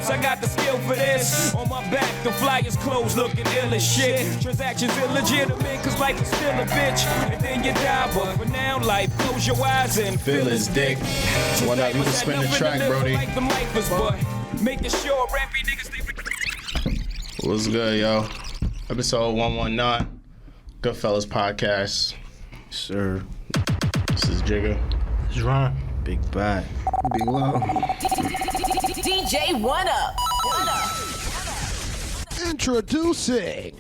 raps, I got the skill for this. On my back, the flyers closed, looking ill as shit. Transactions illegitimate, cause life is still a bitch. And then you die, but for now, life, close your eyes and feel his dick. Why not? You can spin the track, Brody. Making sure rappy niggas stay. What's good, yo? Episode 119, Goodfellas podcast. Sir. This is Jigga. This is Ron. Big Bad. Big Low. DJ One Up. Introducing.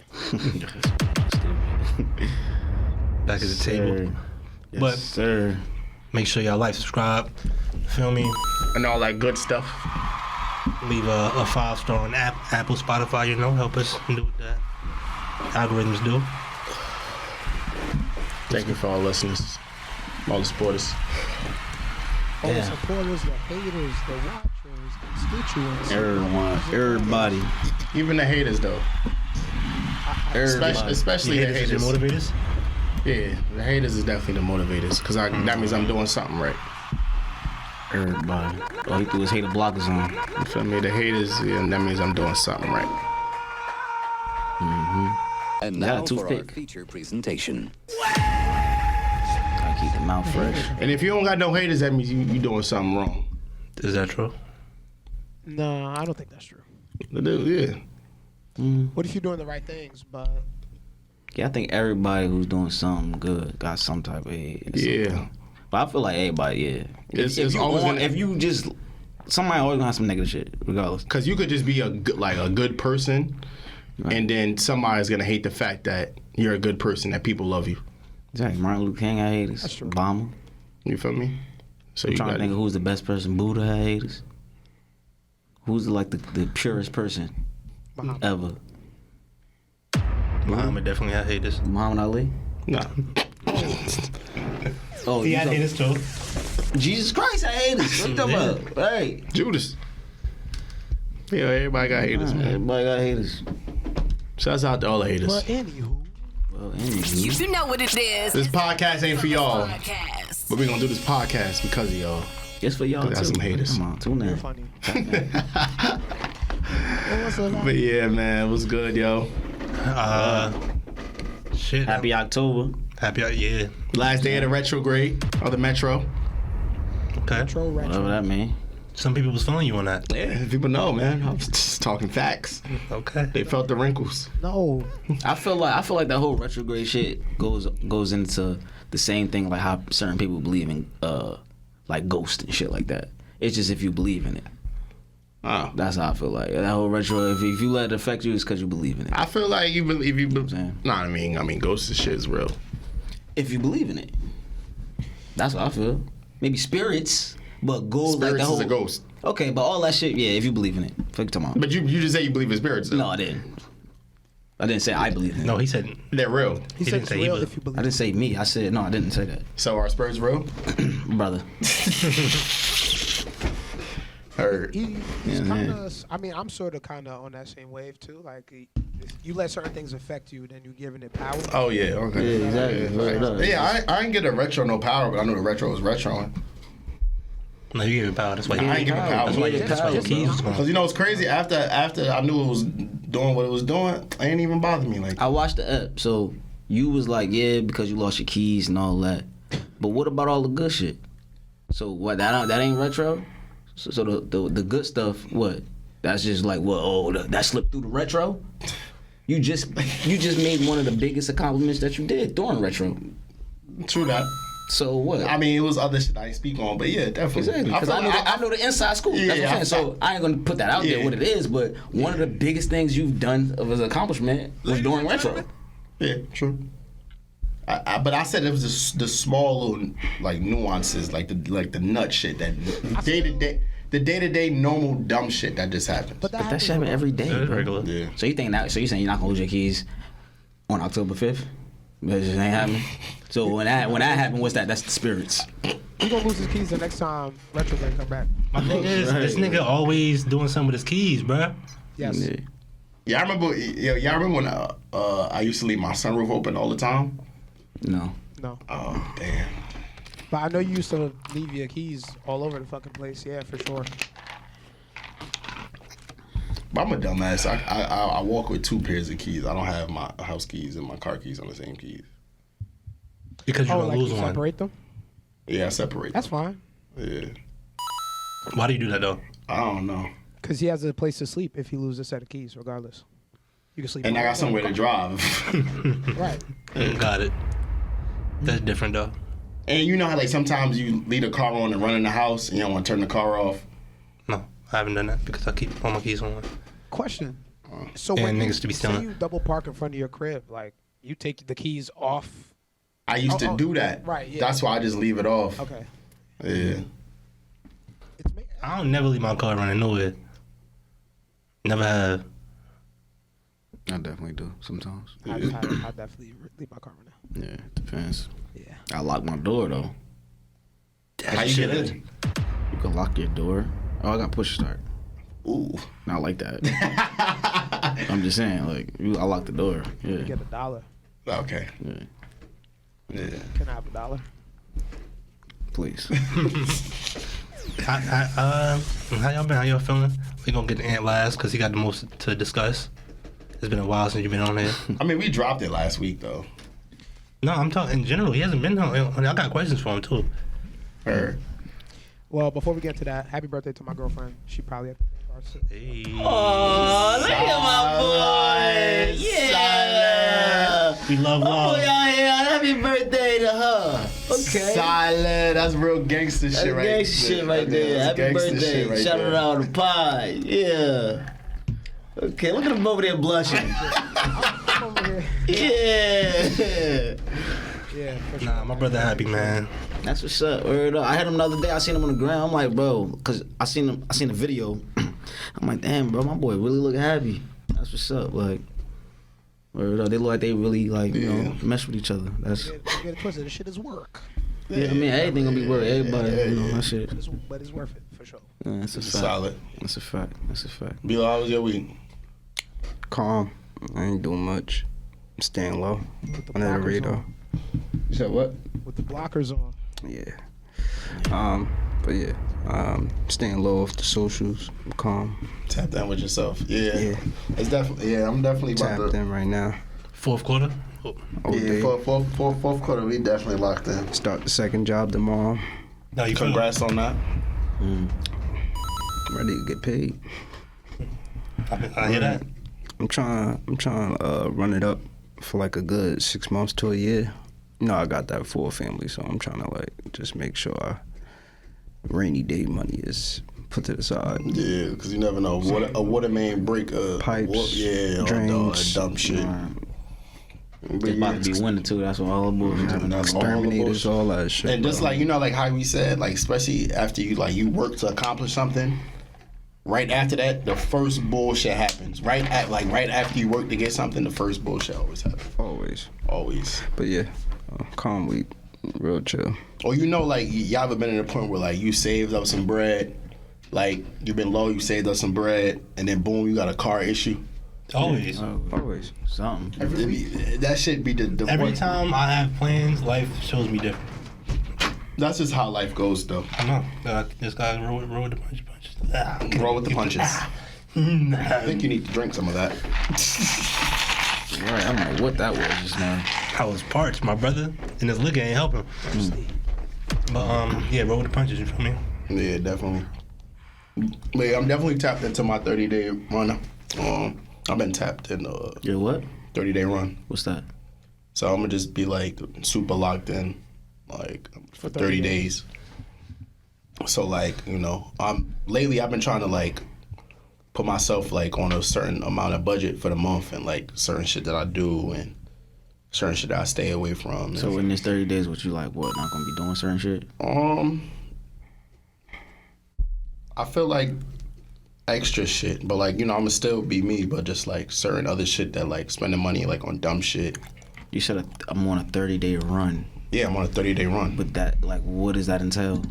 Back at the table. Yes, But sir. make sure y'all like, subscribe, feel me, And all that good stuff. leave a 5-star on Apple, Spotify, help us do what that algorithms do. Thank you for all listeners, all the supporters. All the Yeah. supporters, the haters, the watchers, constituents. Everybody. Even the haters, though. Especially the haters. Your motivators? Yeah, the haters is definitely the motivators, because that means I'm doing something right. Everybody. All he threw his hater blockers on. You feel me? The haters, yeah, that means I'm doing something right. And Got a now for our toothpick. feature presentation. Gotta keep the mouth fresh. And if you don't got no haters, that means you doing something wrong. Is that true? No, I don't think that's true. Yeah. What if you're doing the right things, but Yeah, I think everybody who's doing something good got some type of hate. Yeah. But I feel like everybody, yeah. It's if you always gonna- if you just, somebody always gonna have some negative shit, regardless. Because you could just be a good person, and then somebody's going to hate the fact that you're a good person, that people love you. Exactly. Martin Luther King had haters. That's true. Obama. You feel me? So I'm you trying to got think of who's the best person. Buddha had haters. Who's like the purest person Muhammad. ever? Muhammad definitely had haters. Muhammad Ali? Nah. Oh, He you had talking- haters too. Jesus Christ had haters. What you talking about? Hey. Judas. Yeah, everybody got haters, man. Everybody got haters. Shouts out to all the haters. but anywho, Well, anyway. You know what it is. This podcast ain't for y'all, Podcast. but we're going to do this podcast because of y'all. Just for y'all Got too. some haters. Come on, tune you're in. funny. What's up? But yeah, man, what's good, yo? Shit. Happy October. Yeah. Last day of the retrograde, or the metro. Okay. Retro, Whatever that mean. Some people was feeling you on that. Yeah, people know, man. I'm just talking facts. Okay. They felt the wrinkles. No. I feel like that whole retrograde shit goes into the same thing like how certain people believe in like ghosts and shit like that. It's just if you believe in it. Oh. That's how I feel like that whole retro. If you let it affect you, it's because you believe in it. I feel like if you saying? nah, I mean, ghosts and shit is real. If you believe in it, that's what I feel. Maybe spirits, but ghosts like Spirits the whole is a ghost. Okay, but all that shit, yeah. If you believe in it, fuck come on. But you just say you believe in spirits, though. No, I didn't. I didn't say I believe in it. No, he said They're real. He said didn't it's say real either. if you believe. I didn't say me. I said no. I didn't say that, So are spirits real? brother. Heard. He's Yeah, kind man. of. I mean, I'm sort of kind of on that same wave too. Like, if you let certain things affect you, then you're giving it power. Oh yeah, okay. Yeah, exactly. Word up. Yeah, I ain't get a retro no power, but I knew the retro was retroing. no, you gave him power. That's why I ain't giving power. That's why your keys was Cause gone. you know what's crazy? After I knew it was doing what it was doing, it ain't even bother me. Like I watched the app, so you was like, yeah, because you lost your keys and all that. But what about all the good shit? So what? That ain't retro. So the good stuff, what? That's just like what? Oh, that slipped through the retro. You just made one of the biggest accomplishments that you did during retro. true that. So what? I mean, it was other shit I ain't speak on, but yeah, definitely. Exactly, because I know the inside scoop. Yeah, That's what I'm saying. So I ain't gonna put that out there Yeah. what it is, but one of the biggest things you've done of an accomplishment was during retro. Yeah, true. But I said it was the small little like nuances, like the nut shit that the day to day normal dumb shit that just happens. But That shit happen every day. That's bro. regular. Yeah. So you think that? So you saying you're not gonna lose your keys on October 5th? That just ain't happening. So when that happened, what's that? That's the spirits. He gonna lose his keys the next time Retrograde come back. My thing is, this nigga always doing something with his keys, bruh. Yes. Yeah. Yeah, I remember. Y'all remember when I used to leave my sunroof open all the time? No. No. Oh damn. But I know you used to leave your keys all over the fucking place. Yeah, for sure. I'm a dumbass. I walk with 2 pairs of keys. I don't have my house keys and my car keys on the same keys. Because you're Oh, gonna like lose you one. separate them? Yeah, I separate. That's fine. Yeah. Why do you do that though? I don't know. Because he has a place to sleep if he loses a set of keys, regardless. You can sleep. And I got outside. somewhere to drive. Right. Got it. That's different though. And you know how like sometimes you leave the car on and run in the house and you don't want to turn the car off. No, I haven't done that because I keep all my keys on. Question. So And when niggas to be say stealing. you double park in front of your crib, like you take the keys off. I used to do that. Right, yeah. That's why I just leave it off. Okay. Yeah. I don't never leave my car running nowhere. Never have. I definitely do sometimes. I definitely leave my car right now. Yeah, it depends. Yeah. I lock my door though. How you get in? You can lock your door. Oh, I got push start. Ooh. Not like that. I'm just saying, like, I lock the door. You Yeah. get $1. Okay. Yeah. Yeah. Can I have $1? Please. How y'all been? How y'all feeling? We gonna get the Ant last because he got the most to discuss. It's been a while since you've been on here. I mean, we dropped it last week though. No, I'm talking in general. He hasn't been on. I got questions for him too. Her. Well, before we get to that, happy birthday to my girlfriend. She probably had to thank our sister. Hey. Oh, look at my boy. Yeah. We love love. Happy birthday to her. Okay. Solid. That's real gangster shit right there. Gangsta shit right there. That's Happy gangsta birthday. shit right Shout there. it out to Pie. Yeah. Okay, look at him over there blushing. I'm over here. Yeah. Yeah, for sure. Nah, my brother happy, man. That's what's up. Word up. I had him the other day. I seen him on the ground. I'm like, bro, cause I seen the video. I'm like, damn, bro, my boy really look happy. That's what's up. Like, word up. They look like they really like you know mess with each other. That's Get it twisted. This shit is work. yeah. I mean, everything gonna be worth. Everybody, you know that shit. But it's worth it, for sure. Yeah, that's a fact. Solid. That's a fact. That's a fact. Bilo, how was your week? Calm. I ain't doing much. I'm staying low. With the Under the blockers radar. on. You said what? With the blockers on. Yeah. But yeah. Staying low off the socials. I'm calm. Tap down with yourself. Yeah. Yeah. It's definitely. Yeah, I'm definitely about Tapped to. in right now. Fourth quarter. Oh. All Yeah, day. fourth quarter, we definitely locked in. Start the second job tomorrow. No, you Congrats on that. Ready to get paid. I hear that. I'm trying to run it up for like a good 6 months to a year. You know, I got that full family, so I'm trying to like just make sure rainy day money is put to the side. Yeah, because you never know. A water main break. Pipes, drains, drains. dumb shit. It's about to be winter too. That's what all the bullshit happening. That's all the Terminators, bullshit. all that shit. And just bro. like, you know, like how we said, like, especially after you work to accomplish something, right after that, the first bullshit happens. Right after you work to get something, the first bullshit always happens. Always. But yeah, calm week, real chill. Or you know, like, y'all ever been at a point where, like, you saved up some bread, like, you've been low, you saved up some bread, and then boom, you got a car issue? Always. Always. Something. That shit be the Every worst. time I have plans, life shows me different. That's just how life goes, though. I know. Just gotta roll with the punches. Roll with the punches. I think you need to drink some of that. Right. I don't know what that was just now. I was parched, my brother, and this liquor ain't helping. But yeah, roll with the punches. You feel me? Yeah, definitely. But yeah, I'm definitely tapped into my 30-day run. I've been tapped in Your what? 30-day run. What's that? So I'm gonna just be like super locked in, like for 30 days. So like, you know, lately I've been trying to like put myself like on a certain amount of budget for the month and like certain shit that I do and certain shit that I stay away from. So in this 30 days, what you like? What? Not gonna be doing certain shit? I feel like extra shit, but like, you know, I'ma still be me, but just like certain other shit that like spending money like on dumb shit. You said I'm on a 30-day run. Yeah, I'm on a 30-day run. But that, like, what does that entail?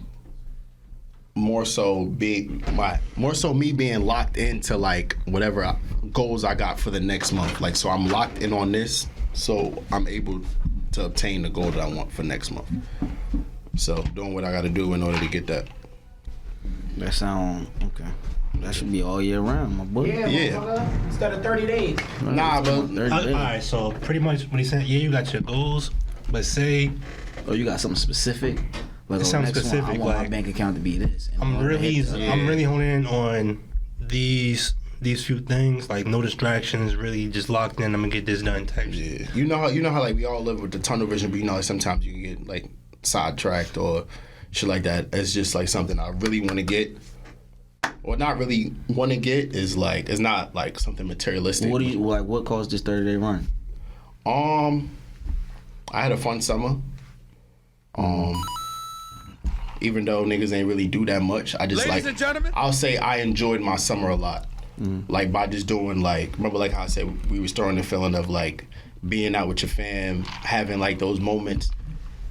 More so me being locked into like whatever goals I got for the next month. Like, so I'm locked in on this, so I'm able to obtain the goal that I want for next month. So doing what I got to do in order to get that. That sound okay. That should be all year round, my boy. Yeah. Instead of 30 days. Nah, but 30 All days. right, so pretty much what he said, yeah, you got your goals, but say Oh, you got something specific? Like, It's something next one, specific, I want my like, bank account to be this. and I'm all that really hit that. I'm really honing in on these few things, like no distractions, really just locked in. I'm gonna get this done type shit. yeah, you know how like we all live with the tunnel vision, but you know like sometimes you can get like sidetracked or shit like that. It's just like something I really want to get, or not really want to get. Is like it's not like something materialistic. What do you like? What caused this 30-day run? I had a fun summer. Even though niggas ain't really do that much, I just Ladies and gentlemen. I'll say I enjoyed my summer a lot. Like by just doing like, remember like how I said we were starting the feeling of like being out with your fam, having like those moments.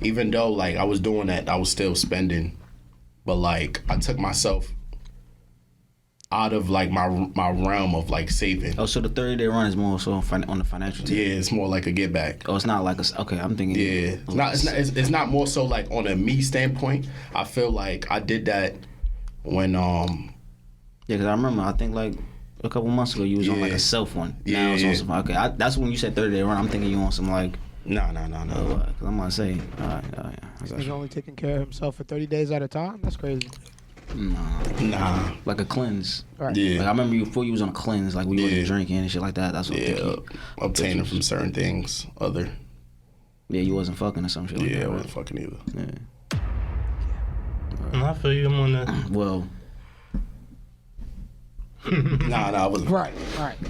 Even though like I was doing that, I was still spending. But like I took myself out of like my realm of like saving. Oh, so the 30-day run is more so on the financial team. Yeah, it's more like a get back. Oh, it's not like a. Okay, I'm thinking. Yeah, it's not more so like on a me standpoint. I feel like I did that when Yeah, because I remember, I think like a couple months ago, you was on like Yeah. a self one. Yeah, Now it's on yeah. some. Okay, that's when you said 30-day run. I'm thinking you on some like. no. Cause I'm gonna say. All right, I got He's you. only taking care of himself for 30 days at a time. That's crazy. Nah. Like a cleanse. Right. Yeah. Like I remember you before you was on a cleanse, like we Yeah. wasn't drinking and shit like that. That's what I'm Yeah, thinking. obtaining from certain things. Other. Yeah, you wasn't fucking or some shit like Yeah, I that. wasn't fucking either. Yeah. And I feel you. I'm on the. Well, Nah, I wasn't. Right.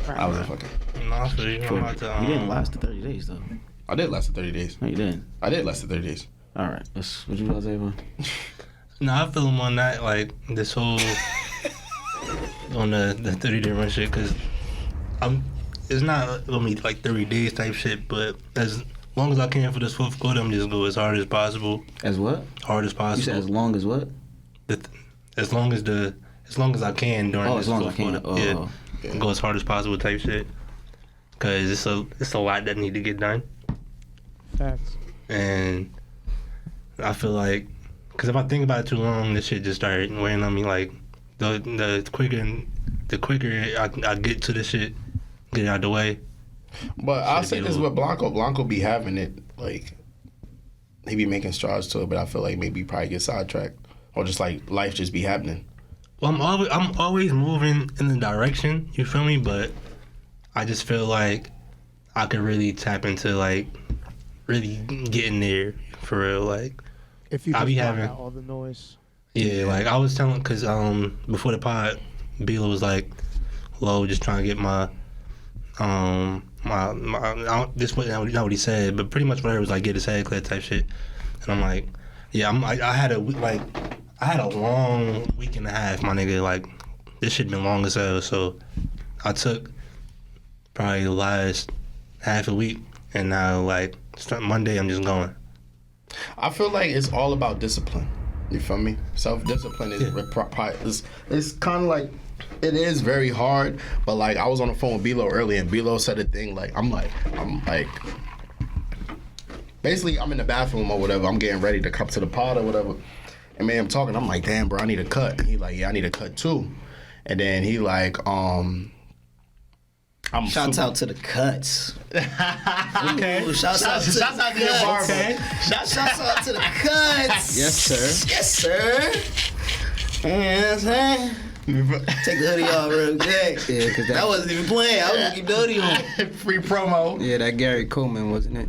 I wasn't fucking. No, I feel you. I'm about to. you didn't last the 30 days though. I did last the 30 days. No, you didn't. I did last the 30 days. All right. What you guys say, bro? No, I feel him on that, like this whole on the 30-day run shit, cause it's not gonna be like 30 days type shit, but as long as I can for this fourth quarter, I'm just go as hard as possible. As what? Hard as You possible. said as long as what? As long as I can during Oh, this as long as I fourth can. quarter. Oh. Yeah. Go as hard as possible type shit. Cause it's a lot that need to get done. Facts. And I feel like, cause if I think about it too long, this shit just started weighing on me. Like the quicker I get to this shit, get it out the way. But I'll Shit say be this a with Blanco. Blanco be having it, like, he be making strides to it, but I feel like maybe he probably get sidetracked. Or just like life just be happening. Well, I'm always moving in the direction. You feel me? But I just feel like I could really tap into like really getting there for real. Like If you I just be block having- out all the noise. yeah, like I was telling, cause before the pod, Bila was like, "Low, just trying to get my this wasn't not what he said, but pretty much whatever was like get his head clear type shit." And I'm like, yeah, I had a long week and a half, my nigga. Like this shit been long as hell, so I took probably the last half a week, and now like Monday I'm just going. I feel like it's all about discipline. You feel me? Self-discipline is kind of like, it is very hard, but like I was on the phone with B-Lo earlier, and B-Lo said a thing like, I'm like, basically I'm in the bathroom or whatever, I'm getting ready to come to the pod or whatever, and man, I'm talking, I'm like, damn bro, I need a cut. And he like, yeah, I need a cut too. And then he like, Shouts out to the cuts. Okay. Ooh, shouts out to the your cuts. barber. Okay. Shouts out to the cuts. Yes, sir. Yes, sir. Yes, sir. Take the hoodie off real quick. Yeah, because That wasn't even playing. I was gonna keep the hoodie on. Free promo. yeah, that Gary Coleman, wasn't it?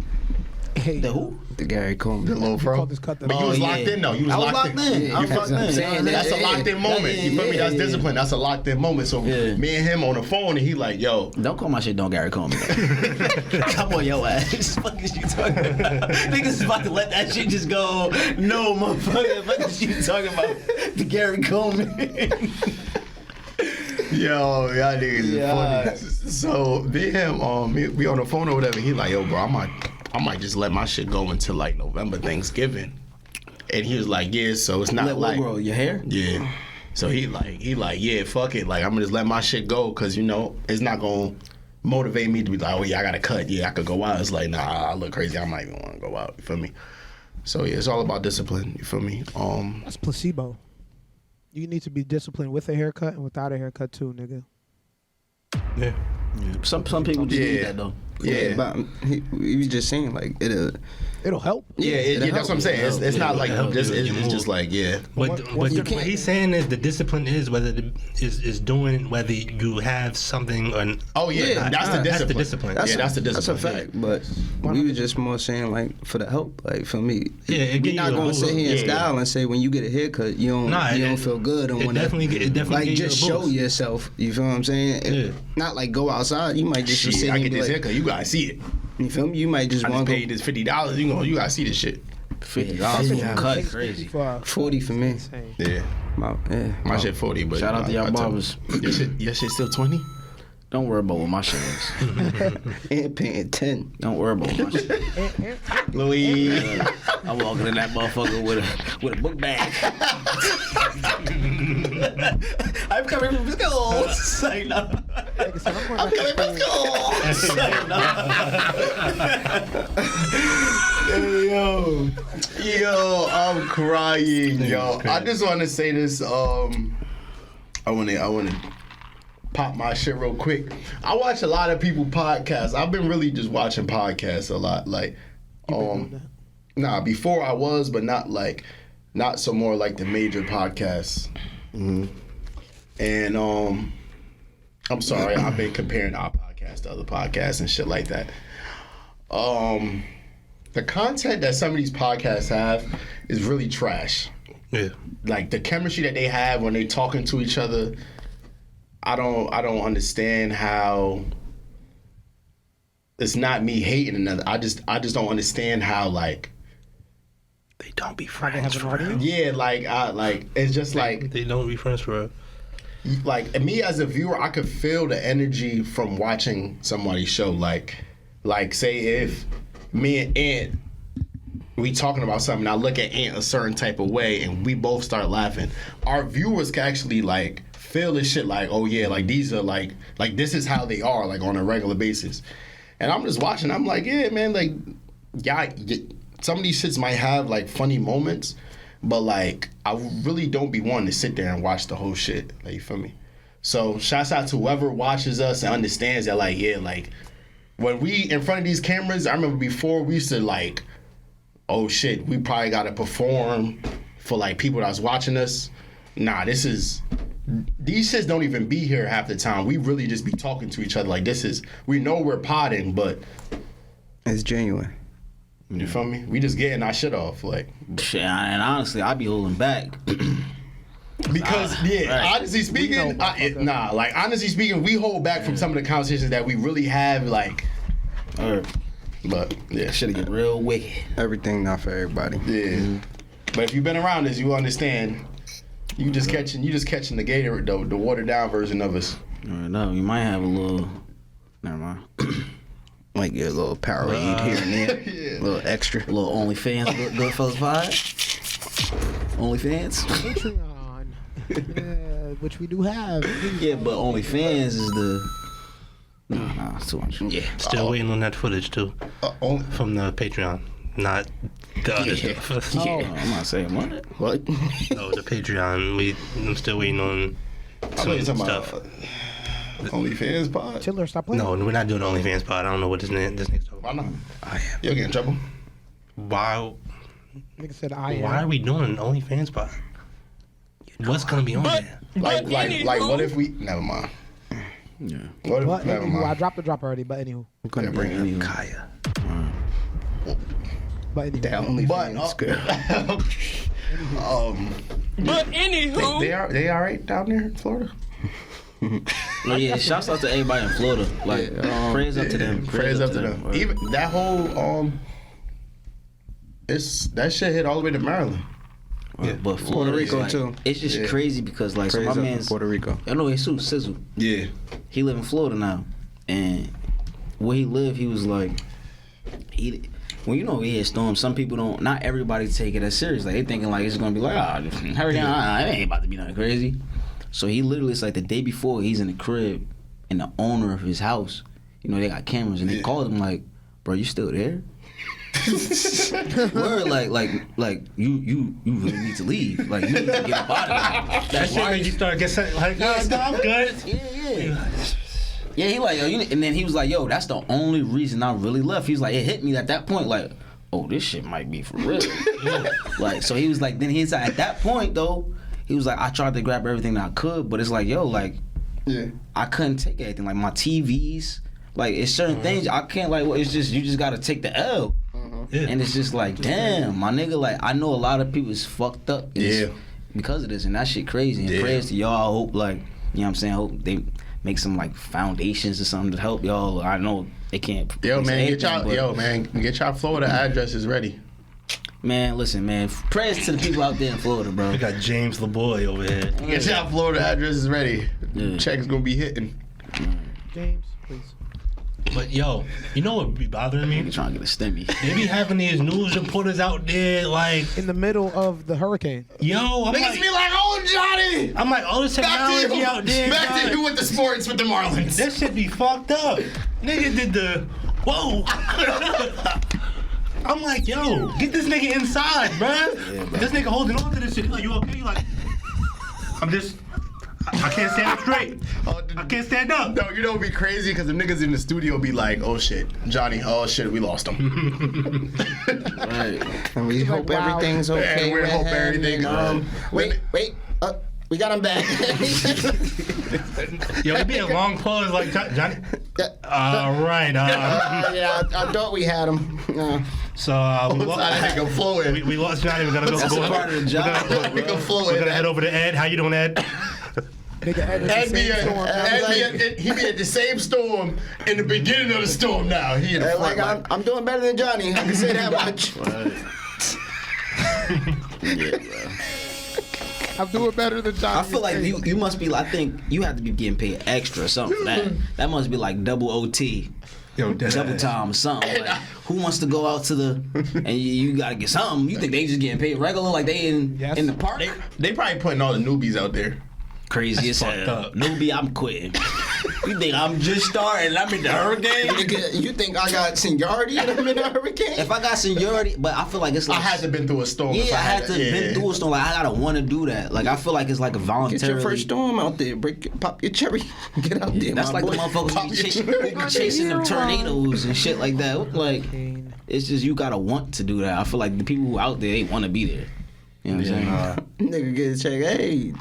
Hey, The who? The Gary Coleman. The little bro. called this cut the- But you was Oh, locked yeah. in though. You was I was locked locked in. Yeah, I was yeah, locked that's what I'm in. saying. That's a locked in moment. You feel me? That's discipline. That's a locked in moment. So Yeah. me and him on the phone, and he like, yo, Don't call my shit Don't Gary Coleman. Come on, your ass. What the fuck is you talking about? Niggas is about to let that shit just go. No, motherfucker. What is you talking about? The Gary Coleman. yo, y'all niggas Yeah. is funny. So me and him, we on the phone or whatever. He like, yo, bro, I might just let my shit go until like November, Thanksgiving. And he was like, yeah, so it's not Let what like, grow? Your hair? yeah. So he like, yeah, fuck it. Like I'm gonna just let my shit go, cause you know it's not gonna motivate me to be like, oh yeah, I gotta cut. Yeah, I could go out. It's like, nah, I look crazy. I might even want to go out. You feel me? So yeah, it's all about discipline. You feel me? That's placebo. You need to be disciplined with a haircut and without a haircut too, nigga. Yeah. Some people just need that though. Yeah, but he was just saying like It'll help. Yeah, that's what I'm saying. It's not like it's just like But what he's saying is the discipline is is doing whether you have something or. Oh yeah, that's the discipline. That's the discipline. That's the discipline. That's a fact. But we were just more saying like for the help, like for me. Yeah, we're not gonna sit here and style and say when you get a haircut you don't feel good and when it definitely like just show yourself. You feel what I'm saying? Yeah. Not like go outside. You might just sit here I and get be this like, haircut. You gotta see it. You feel me? You might just I want just to paid this $50. You gotta see this shit. $50 cut crazy. 40 for me. Yeah. My shit 40, but shout out to y'all barbers. Your shit still 20? Don't worry about what my shit is. And paying 10. Don't worry about my shit. Louis. I'm walking in that motherfucker with a book bag. I'm coming from school. Say no. I'm coming from school. Say no. Hey, yo, I'm crying, yo. I just want to say this. I want to pop my shit real quick. I watch a lot of people podcasts. I've been really just watching podcasts a lot. Like, before I was, but not so more like the major podcasts. Mm-hmm. And I'm sorry, I've been comparing our podcast to other podcasts and shit like that. The content that some of these podcasts have is really trash. Yeah. Like the chemistry that they have when they talking to each other, I don't understand how. It's not me hating another. I just don't understand how like they don't be friends. Yeah, it's just like they don't be friends for real. Like me as a viewer, I could feel the energy from watching somebody's show. Like say if me and Ant, we talking about something, I look at Ant a certain type of way, and we both start laughing. Our viewers can actually like feel this shit. Like, oh yeah, like these are like this is how they are like on a regular basis. And I'm just watching. I'm like, yeah, man, like, yeah, some of these shits might have like funny moments, but like I really don't be wanting to sit there and watch the whole shit. Like, you feel me? So shouts out to whoever watches us and understands that, like, yeah, like when we in front of these cameras, I remember before we used to like, oh shit, we probably gotta perform for like people that was watching us. Nah, these shits don't even be here half the time. We really just be talking to each other like we know we're potting, but it's genuine. You feel me? We just getting our shit off, like. Shit, and honestly, I be holding back. Because honestly speaking, honestly speaking, we hold back from some of the conversations that we really have, like. But yeah, shit get real wicked. Everything not for everybody. Yeah, mm-hmm. But if you've been around us, you understand. You just catching the Gatorade, though, the watered down version of us. No, you might have a little. Never mind. Might get a little Powerade here and there, yeah. A little extra, a little OnlyFans, Goodfellas vibe. OnlyFans. Patreon, yeah, which we do have. Yeah, but OnlyFans is the. No, it's too much. Yeah. Still waiting on that footage too, from the Patreon, not the other stuff. I'm not saying what. No, the Patreon. I'm still waiting on some stuff. OnlyFans pod? Chiller, stop playing. No, we're not doing OnlyFans pod. I don't know what this nigga's talking about. Why not? You'll get in trouble. Why? Nigga said Why are we doing an OnlyFans pod? What's gonna be on there? Like, what if we? Never mind. Yeah. What if? Never mind. I dropped the drop already, but anywho. We're gonna bring in Kaya. But anywho. That OnlyFans girl. But anywho, they all right down there in Florida. No, yeah, shouts out to everybody in Florida. Like, prayers up to them. Prayers up to them. Even that whole that shit hit all the way to Maryland. Yeah, but Florida, Puerto Rico like, too. It's just crazy because like, so my man's Puerto Rico. I know Jesus Sizzle. Yeah. He live in Florida now, and where he lived, he was like, when you know we had storms, some people don't. Not everybody take it as serious. Like they thinking like it's gonna be like, hurry down, it ain't about to be nothing crazy. So he literally, it's like the day before, he's in the crib, and the owner of his house, you know, they got cameras, and they called him like, bro, you still there? Word, like you really need to leave. Like you need to get up out of there. That shit made you start getting like, no, I'm good. Yeah. Yeah, he like, yo, and then he was like, yo, that's the only reason I really left. He was like, it hit me at that point, like, oh, this shit might be for real. Like, so he was like, then he's like, at that point though, he was like, I tried to grab everything that I could, but it's like, yo, like, I couldn't take anything. Like my TVs, like it's certain things I can't like. Well, it's just you just gotta take the L, and it's just like, damn, my nigga. Like I know a lot of people is fucked up, because of this, and that shit crazy. And prayers to y'all. I hope like, you know what I'm saying. I hope they make some like foundations or something to help y'all. I know they can't. Yo man, get y'all Florida addresses ready. Man, listen, man. Prayers to the people out there in Florida, bro. We got James LeBoy over here. Get y'all Florida addresses ready. Check's gonna be hitting. James, please. But yo, you know what be bothering me? They trying to get a stimmy. They be having these news reporters out there like In the middle of the hurricane. yo, I'm Niggas like, be like, oh Johnny! I'm like, all this technology out there. Back to dog. you with the sports with the Marlins. That shit be fucked up. Nigga did the whoa. I'm like, yo, get this nigga inside, bruh. This nigga holding on to this shit. Like, you okay? You like, I can't stand up straight. I can't stand up. No, you know it'd be crazy because the niggas in the studio be like, oh shit, Johnny, oh shit, we lost him. Right. And we hope wow. everything's okay. And we with hope him, everything's and, good. Wait, we got him back. Yo, it'd be a long pause like Johnny. All right. Yeah, I thought we had him. So we That lost. nigga flowing. We lost Johnny. We gotta go. That's a part of the job. Nigga flowing. We're gonna head over to Ed. How you doing, Ed? Nigga, He be at the same storm in the beginning of the storm now. He in the front. Like, I'm doing better than Johnny. I can say that much. I'm doing better than Johnny. I feel like you must be. I think you have to be getting paid extra or something for that. That must be like double OT, Yo, double time or something. Like, who wants to go out to the and you gotta get something? You think they just getting paid regular like they in the park? They probably putting all the newbies out there. Crazy as fucked hell. up. Newbie, I'm quitting. You think I'm just starting and I'm in the hurricane? Nigga, you think I got seniority and I'm in a hurricane? If I got seniority, but I feel like it's like I had to been through a storm. if I had to yeah. been through a storm. Like I gotta want to do that. Like I feel like it's like a voluntary. Get your first storm out there. Pop your cherry. Get out there. That's my like boy. the motherfuckers who be chasing them tornadoes and shit like that. Like it's just you gotta want to do that. I feel like the people who out there they want to be there. You know what I'm saying? Nigga get a check. Hey,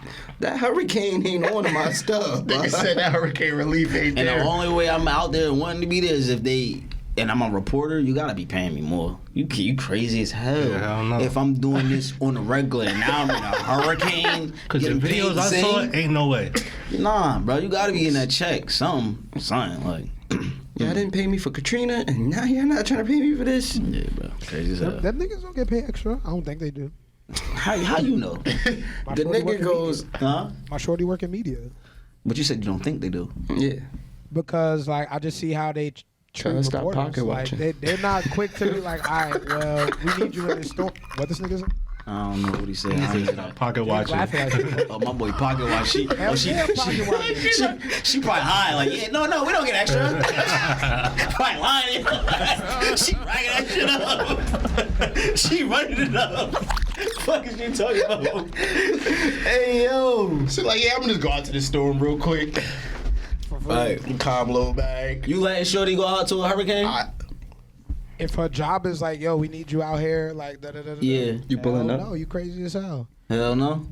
that hurricane ain't on my stuff. Nigga said that hurricane relief ain't And there. the only way I'm out there wanting to be there is if they and I'm a reporter. You gotta be paying me more. You crazy as hell. Yeah, hell no. If I'm doing this on a regular and now I'm in a hurricane, Cause the getting paid videos the I saw, same. ain't no way. Nah, bro, you gotta be in that check. Something like. Y'all didn't pay me for Katrina, and now you're not trying to pay me for this. Yeah, bro, crazy as hell. Them niggas don't get paid extra. I don't think they do. How you know? My The shorty work nigga in goes, media. Huh? My shorty work in media. But you said you don't think they do. yeah. Because like I just see how they Try treat to stop reporters. pocket Like watching. they're not quick to be like, all right, well, we need you in this storm. What this nigga say? I don't know what he said. I ain't hear that. Pocket watching. Laughing at you. Oh, my boy Pocket Watch. She Hell yeah, pocket watching. she probably high. Like, yeah, no, we don't get extra. Probably lying. She racking that shit up. She running it up. Fuck is you talking about? Hey, yo. So like, yeah, I'm gonna just go out to the storm real quick. Right. Calm low bag. You letting Shorty go out to a hurricane? If her job is like, yo, we need you out here, like, da da da. Yeah. You pulling up? No, you crazy as hell. Hell no.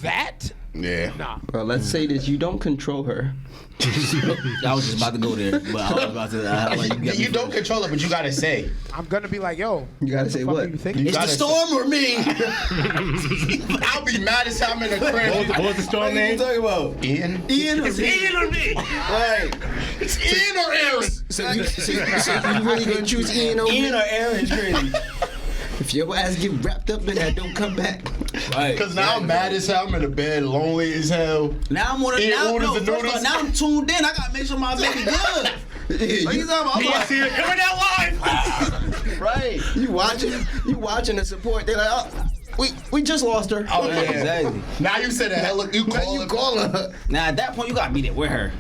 That? Yeah. Nah. Well, let's say that you don't control her. I was just about to go there, but I was about to. Like, you got me You don't first. control it, but you gotta say. I'm gonna be like, yo. You gotta the say fuck what? You think? It's the gotta storm or me? I'll be mad as hell I'm in the crib. What was the storm What are you name? talking about? Ian? Ian or It's me? Ian or me? Right. It's Ian or Aaron? So you really gonna choose Ian over Ian me? or Aaron is crazy. If your ass get wrapped up in that, don't come back. Right. Cause now I'm mad as hell. I'm in the bed, lonely as hell. Now I'm on Ian now, orders no, the first of all, noodles. now I'm tuned in. I gotta make sure my baby good. What you talking about? I'm He like, see it. Remember that live? right. You watching the support. They're like, oh, we just lost her. Oh, yeah. Exactly. Now you said that hell. You Now call you him. calling her. Now at that point you gotta be there with her.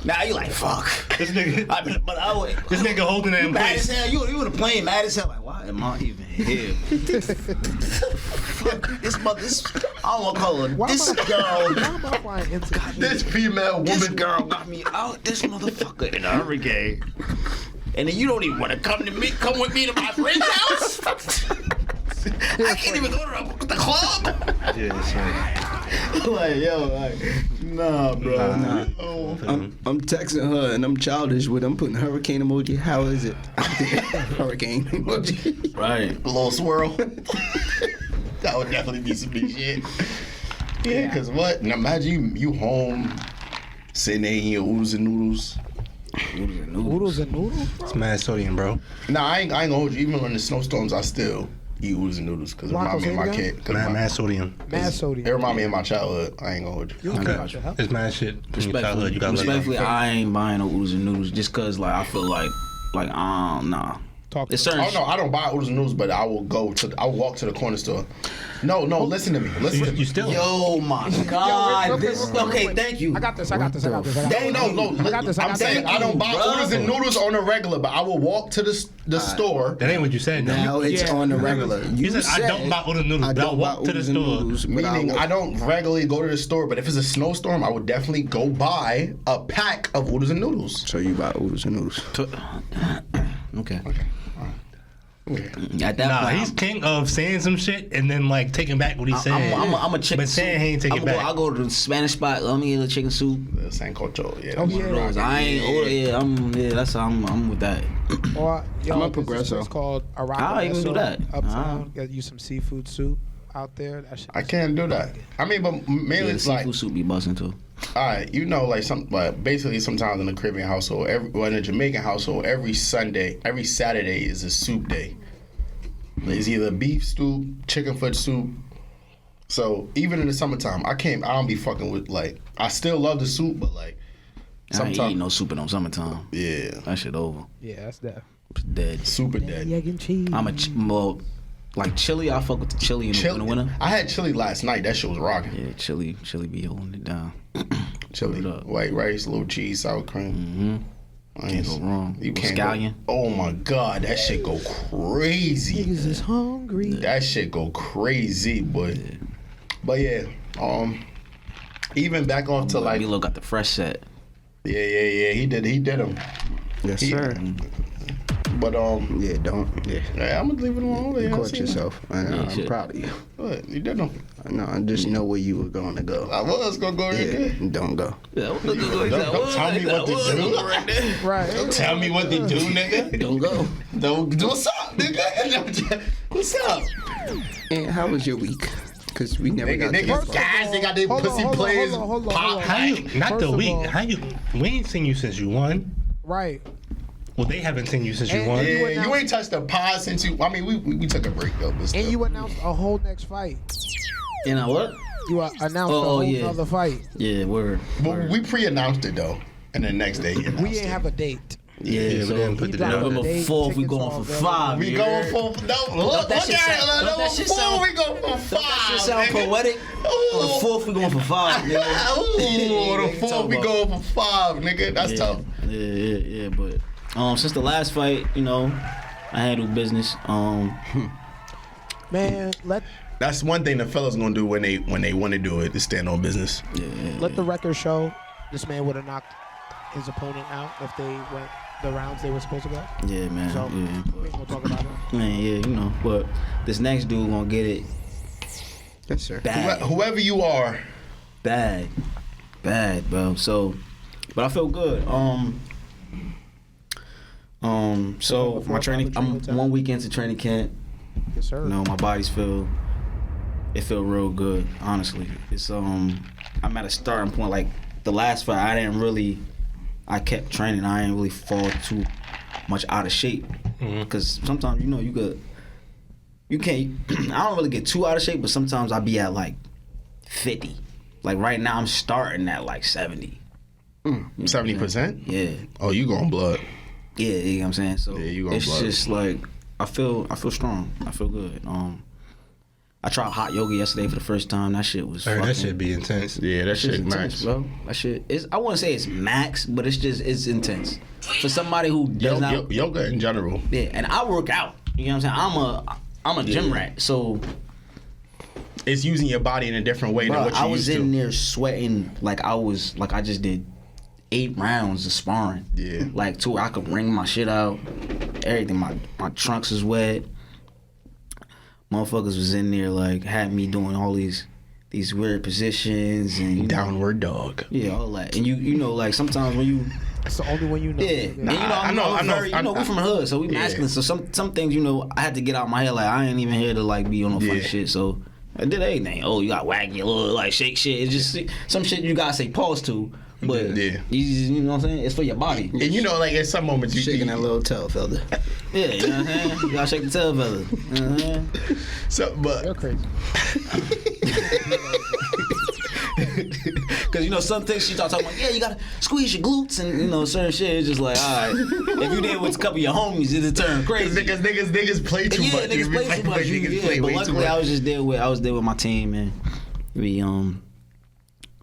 Now you like fuck. This nigga, I mean, but I would. this nigga holding it in Mad as place. hell. You would have playing mad as hell. Like, am I even here? Fuck, this mother, I don't want to call her. This girl, Why am I flying into This female this woman. girl got me out. This motherfucker in a hurricane. And then you don't even want to come with me to my friend's house? I can't even go to the club. Yeah, son. Like, yo, like, nah, bro, nah. I'm texting her and I'm childish with. I'm putting hurricane emoji. How is it? Hurricane emoji. Right. A little swirl. That would definitely be some big shit. Yeah, cause what? Now imagine you home, sitting there eating your oodles and noodles. Noodles and noodles, bro? It's mad sodium, bro. Nah, I ain't gonna hold you. Even when the snowstorms, I still eat oodles and noodles because it Marco, remind me of say my it again? kid. 'Cause Mad sodium. Mad it sodium. remind me of my childhood. I ain't gonna hold you. You Okay. about your health? It's mad shit. From your childhood, you gotta let Respectfully, go. I ain't buying no oodles and noodles just cause like I feel like nah. Talk to It's me. certain Oh no, I don't buy oodles and noodles, but I will walk to the corner store. No, listen to me. Listen to me. You still? Yo, my God. Okay, thank you. I got this. I got this. No. I got this. I'm saying I don't buy bro. oodles and noodles on the regular, but I will walk to the store. That ain't what you said, though. Now it's Yeah. on the regular. You said, I don't buy oodles and noodles, but I'll walk to the oodles and store. noodles, but Meaning will- I don't regularly go to the store, but if it's a snowstorm, I would definitely go buy a pack of oodles and noodles. So you buy oodles and noodles. Okay. At that Nah, point, he's king of saying some shit and then like taking back what he said. I'm a chicken But saying he ain't soup. take it back. I go to the Spanish spot. Let me get a chicken soup. The sancocho, yeah. Oh, that's yeah. what I'm I ain't. That's how I'm with that. Or, yo, I'm a there's this progresso. place called I'll even do that. Uptown. Get you some seafood soup out there. That shit. I can't do that. I mean, but mainly Yeah, it's like, seafood soup be busting too. alright, but basically sometimes in the Caribbean household, in a Jamaican household, every Saturday is a soup day. It's either beef soup, chicken foot soup. So even in the summertime, I don't be fucking with like. I still love the soup, but like I ain't eating no soup in no summertime. yeah, That shit over. Yeah, that's that. It's dead. super dead. Egg and cheese. I'm well, like chili. I fuck with the chili in the winter. I had chili last night. That shit was rocking. Yeah, chili be holding it down. Chili, Hold it up. white rice, little cheese, sour cream. Mm-hmm. Can't go wrong. You can't Scallion. go. Oh my god, that shit go crazy. Niggas is hungry. That shit go crazy, boy. Yeah. But yeah, even back off to like, Milo got the fresh set. yeah. He did them. Yes, He- sir. But Yeah, don't. Yeah. yeah, I'm gonna leave it alone. You Yeah, I caught seen yourself. I'm shit. proud of you. What? You did them. No, I just know where you were going to go. I was gonna go right there. Yeah, don't go. Don't tell me what to do. Right. Don't tell me what to do, nigga. Don't go. Don't do what's up, nigga. What's up? And how was your week? Because we never got to Niggas, that. guys, they got their Hold on, pussy hold on, players hold on, hold on, pop. hold on. How you, not First the of week. all- How you? We ain't seen you since you won. Right. Well, they haven't seen you since you And won. you Yeah, you ain't touched the pod since you. I mean, we took a break though, but still. And you announced a whole next fight. You know what? You announced a Oh, whole yeah. other fight. Yeah, word. But we pre-announced it though, and the next day he announced We ain't it. have a date. Yeah, Yeah, so we didn't put He the dropped number. the November date, 4th, we tickets going all for available. 5. We you going heard? for Don't that shit sound- don't that shit sound- we go for Don't five. that shit sound nigga. poetic? On the Ooh. 4th, we going for 5, nigga. Ooh, on the Talk fourth we about- going for 5, nigga. That's tough. Yeah, but since the last fight, I handled business. Man, let That's one thing the fellas gonna do when they want to do it, is stand on business. let the record show this man would have knocked his opponent out if they went the rounds they were supposed to go. Yeah, man. So Yeah. we ain't gonna talk about that. Man, yeah, but this next dude gonna get it Yes, sir. bad. Whoever you are, Bad, bro. So, but I feel good. So my training. I'm 1 week into training camp. Yes, sir. My body's feel real good. Honestly, it's I'm at a starting point. Like the last fight, I kept training. I didn't really fall too much out of shape because sometimes you can't. I don't really get too out of shape, but sometimes I be at like 50. Like right now, I'm starting at like 70. 70%. Yeah, Oh, you going blood? yeah, you know what I'm saying. So Yeah, you gonna it's blow it. just like I feel strong. I feel good. I tried hot yoga yesterday for the first time. That shit was I heard fucking, that shit be intense. Yeah, that shit's shit intense, max. bro. That shit is. I wouldn't say it's max, but it's intense for somebody who does not. Yoga in general. Yeah, and I work out. You know what I'm saying? I'm a gym rat, so It's using your body in a different way than bro, what you I was used in to. there sweating like I just did 8 rounds of sparring. Yeah. Like to where I could wring my shit out. Everything. My trunks was wet. Motherfuckers was in there like had me doing all these weird positions and you know, Downward dog. yeah, all that. And you know like sometimes when you It's the only one you know. yeah, and, you know, I know, I'm very, you know, we from the hood, so we masculine. So some things, you know, I had to get out my head. Like I ain't even here to like be on no funny Yeah. shit. So I did everything. Oh, you got wag your little like shake shit. It's just some shit you gotta say pause to. But Yeah. you know what I'm saying? It's for your body. And you know, like at some moments you Shaking that little tail feather. Yeah, you know what I'm saying? You gotta shake the tail feather. You know what I'm saying? So, but You're crazy. Cause you know some things she talking about, yeah, you gotta squeeze your glutes and you know certain shit. It's just like, all right, if you did with a couple of your homies, it'd turn crazy. niggas play too Yeah, much. niggas play too much. Niggas play But way too luckily, much. I was there with my team, and we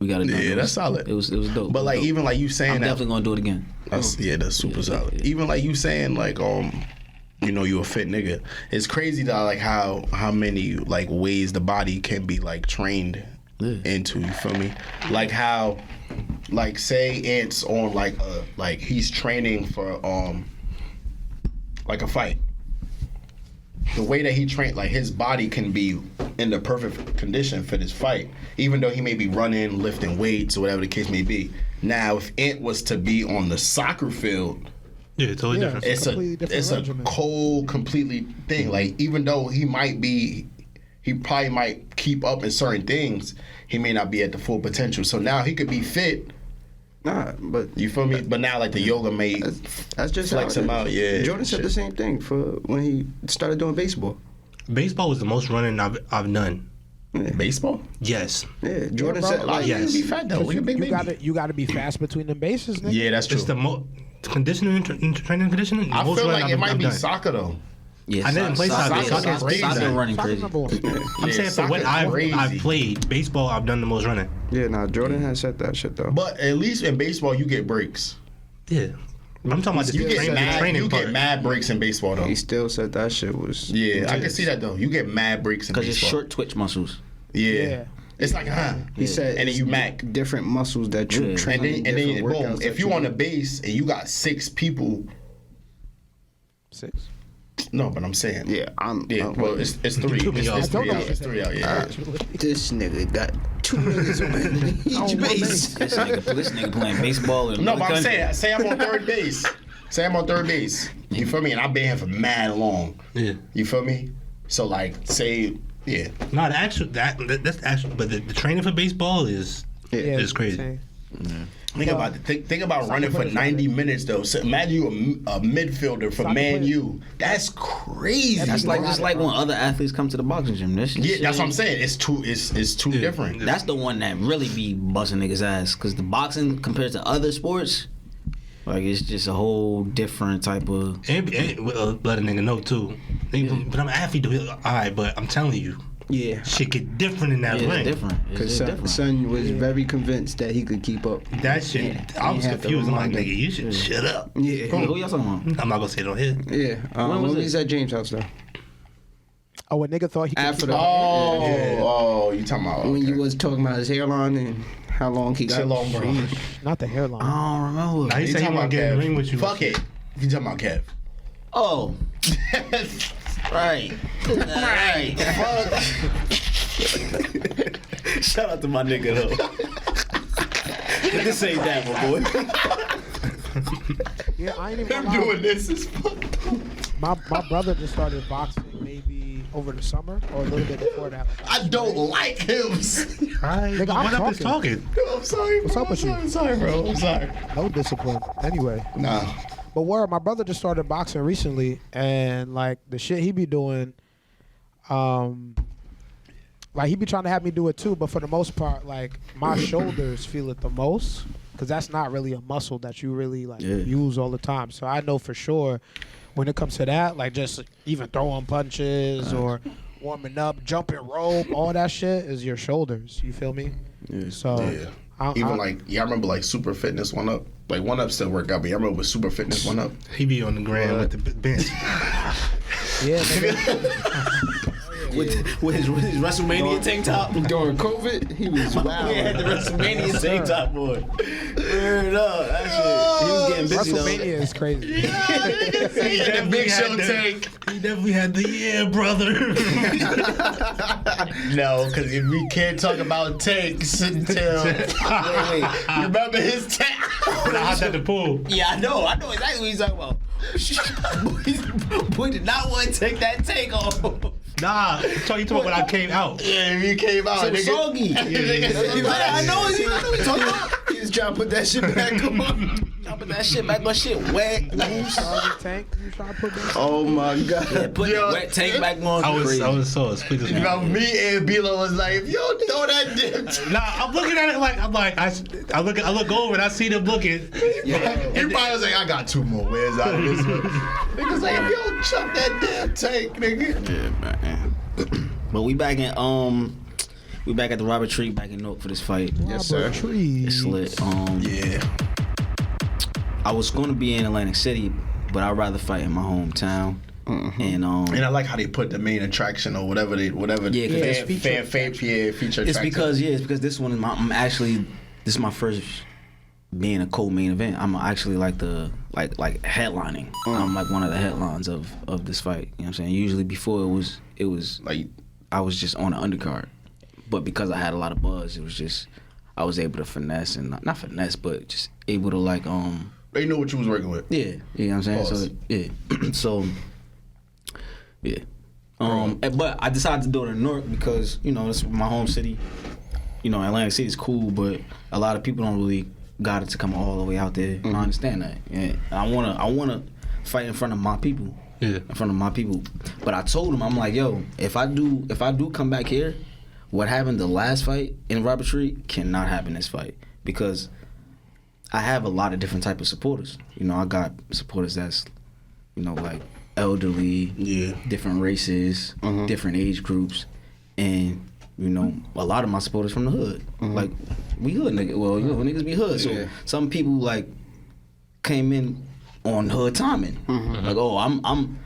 got it done. Yeah, It that's was- solid. It was dope. But like even like you saying I'm that, definitely gonna do it again. that's super solid. yeah. Even like you saying like you know you a fit nigga. It's crazy that like how many like ways the body can be like trained into. You feel me? Like how like say Ant's on like he's training for like a fight. The way that he trained, like his body can be in the perfect condition for this fight, even though he may be running, lifting weights, or whatever the case may be. Now, if Ant was to be on the soccer field, Yeah, totally Yeah. different. it's completely different it's a regimen. cold, completely thing. Like even though he probably might keep up in certain things, he may not be at the full potential. So now he could be fit. Nah, but You feel me? But now like the yoga may that's just flex how it him is. out. Yeah, Jordan said the same thing for when he started doing baseball. Baseball was the most running I've done. baseball. Yes. Yeah, Jordan bro. said A lot like of yes. you be fat though. Look at Big Baby. You gotta be fast between the bases, nigga. Yeah, that's true. It's the most conditioning, training conditioning. The I most feel running like it might I've be done. soccer though. Yeah, I didn't play soccer. Soccer is crazy. Soccer running Soccer's crazy. number one. I'm Yeah, saying for what soccer's I've crazy. played, baseball I've done the most running. yeah, nah, Jordan has said that shit though. But at least in baseball, you get breaks. Yeah. I'm talking about You the get training, mad. training You part. get mad breaks in baseball though. He still said that shit was Yeah, I can see that though. You get mad breaks in Cause it's baseball. short twitch muscles. Yeah. Yeah. It's like He said and then you mac. different muscles that you Yeah. train. And then different boom. workouts If that you on do. the base and you got 6 people, 6. no, but I'm saying. Yeah, Well, it's 3. took me It's, off. it's 3 I don't out. know It's 3 out. Yeah. This nigga got 2 niggas on each base. This nigga playing baseball in No, another but I'm country. saying, say I'm on third base. Say I'm on third base. You feel me? And I've been here for mad long. Yeah. You feel me? So like, say, yeah. No, the actual that's actual, but the training for baseball is crazy. insane. Think about it. Think about running for players 90 minutes though. So imagine you a midfielder for Soccer Man players. U. That's crazy. That's like just like when other athletes come to the boxing gym. Yeah, that's what I'm saying. It's too different. That's the one that really be busting niggas ass. Cause the boxing compared to other sports, like it's just a whole different type of. And let a nigga know too. But I'm an athlete. All right, but I'm telling you, Yeah, shit get different in that Yeah, ring. it's different. It's because just different. son was very convinced that he could keep up. That shit, I was He had to confused. I'm like, remind him. nigga, you should shut up. Yeah, Who y'all talking about? I'm not gonna say it on here. yeah. When was When it? he's at James' house though. Oh, a nigga thought he could After keep the up. Oh, you talking about when okay. you was talking about his hairline and how long he got. Chill on, bro. Not the hairline. I don't remember. Now you You say you talking want about to get in the Kev. ring with you. Fuck it. You talking about Kev? Oh, right. Right. Shout out to my nigga though. This ain't that, my boy. Yeah, I ain't even Him gonna lie. doing this is fucked. My brother just started boxing maybe over the summer or a little bit before that. I don't like him. Alright, Nigga, I'm what up is talking? I'm sorry. What's bro. up with you? I'm sorry, bro. I'm sorry. No discipline. Anyway. Nah. But where my brother just started boxing recently, and like the shit he be doing, like he be trying to have me do it too. But for the most part, like my shoulders feel it the most, because that's not really a muscle that you really like use all the time. So I know for sure when it comes to that, like just even throwing punches or warming up, jumping rope, all that shit is your shoulders. You feel me? Yeah. So Yeah. I remember like Super Fitness One Up. Like One Up still work out, but I remember with Super Fitness One Up. He be on the ground with the bench. Yeah, nigga. With his WrestleMania tank top. During COVID, he was wild. He had the WrestleMania tank top on. Word up. That shit. He was getting busy WrestleMania is crazy. He The Big Show tank. He definitely had the brother. No, because we can't talk about tanks until. Wait. Remember his tank? When I hopped at the pool. Yeah, I know exactly what he's talking about. Boy did not want to take that tank off. Nah, you talking about when I came out. Yeah, he came out. So nigga. soggy. I know what he's talking about. He was trying to put that shit back on. I put that shit back. My shit wet. Soggy tank. You trying to put that? Oh my god. Yeah, put the wet tank back on. I was Crazy. so speaking. You know, me and Bilo was like, if you don't throw that dip. Nah, I'm looking at it like I look over and I see them looking. Everybody was like, I got 2 more wins out of this one. Niggas like, if you don't chop that damn tank, nigga. Yeah, man. But we back at the Robert Tree back in Newark for this fight. Yes, sir. It's lit. Yeah. I was going to be in Atlantic City, but I'd rather fight in my hometown. Mm-hmm. And And I like how they put the main attraction or whatever. Yeah, 'cause it's feature it's attraction. because this one is this is my first being a co-main event. I'm actually like the headlining. I'm like one of the headlines of this fight. You know what I'm saying? Usually before it was Like, I was just on the undercard, but because I had a lot of buzz, it was just I was able to finesse and not finesse, but just able to like they knew what you was working with. yeah, you know what I'm saying? Pause. So yeah, so yeah. But I decided to do it in Newark because it's my home city. Atlantic City is cool, but a lot of people don't really got it to come all the way out there. I understand that. Yeah, I wanna fight in front of my people. Yeah. In front of my people. But I told him, I'm like, yo, if I do come back here, what happened the last fight in Robert Tree cannot happen this fight because I have a lot of different type of supporters. I got supporters that's like elderly, different races, different age groups, and a lot of my supporters from the hood. Like we hood niggas. Well, niggas be hood. So some people like came in on hood timing. Like, oh, I'm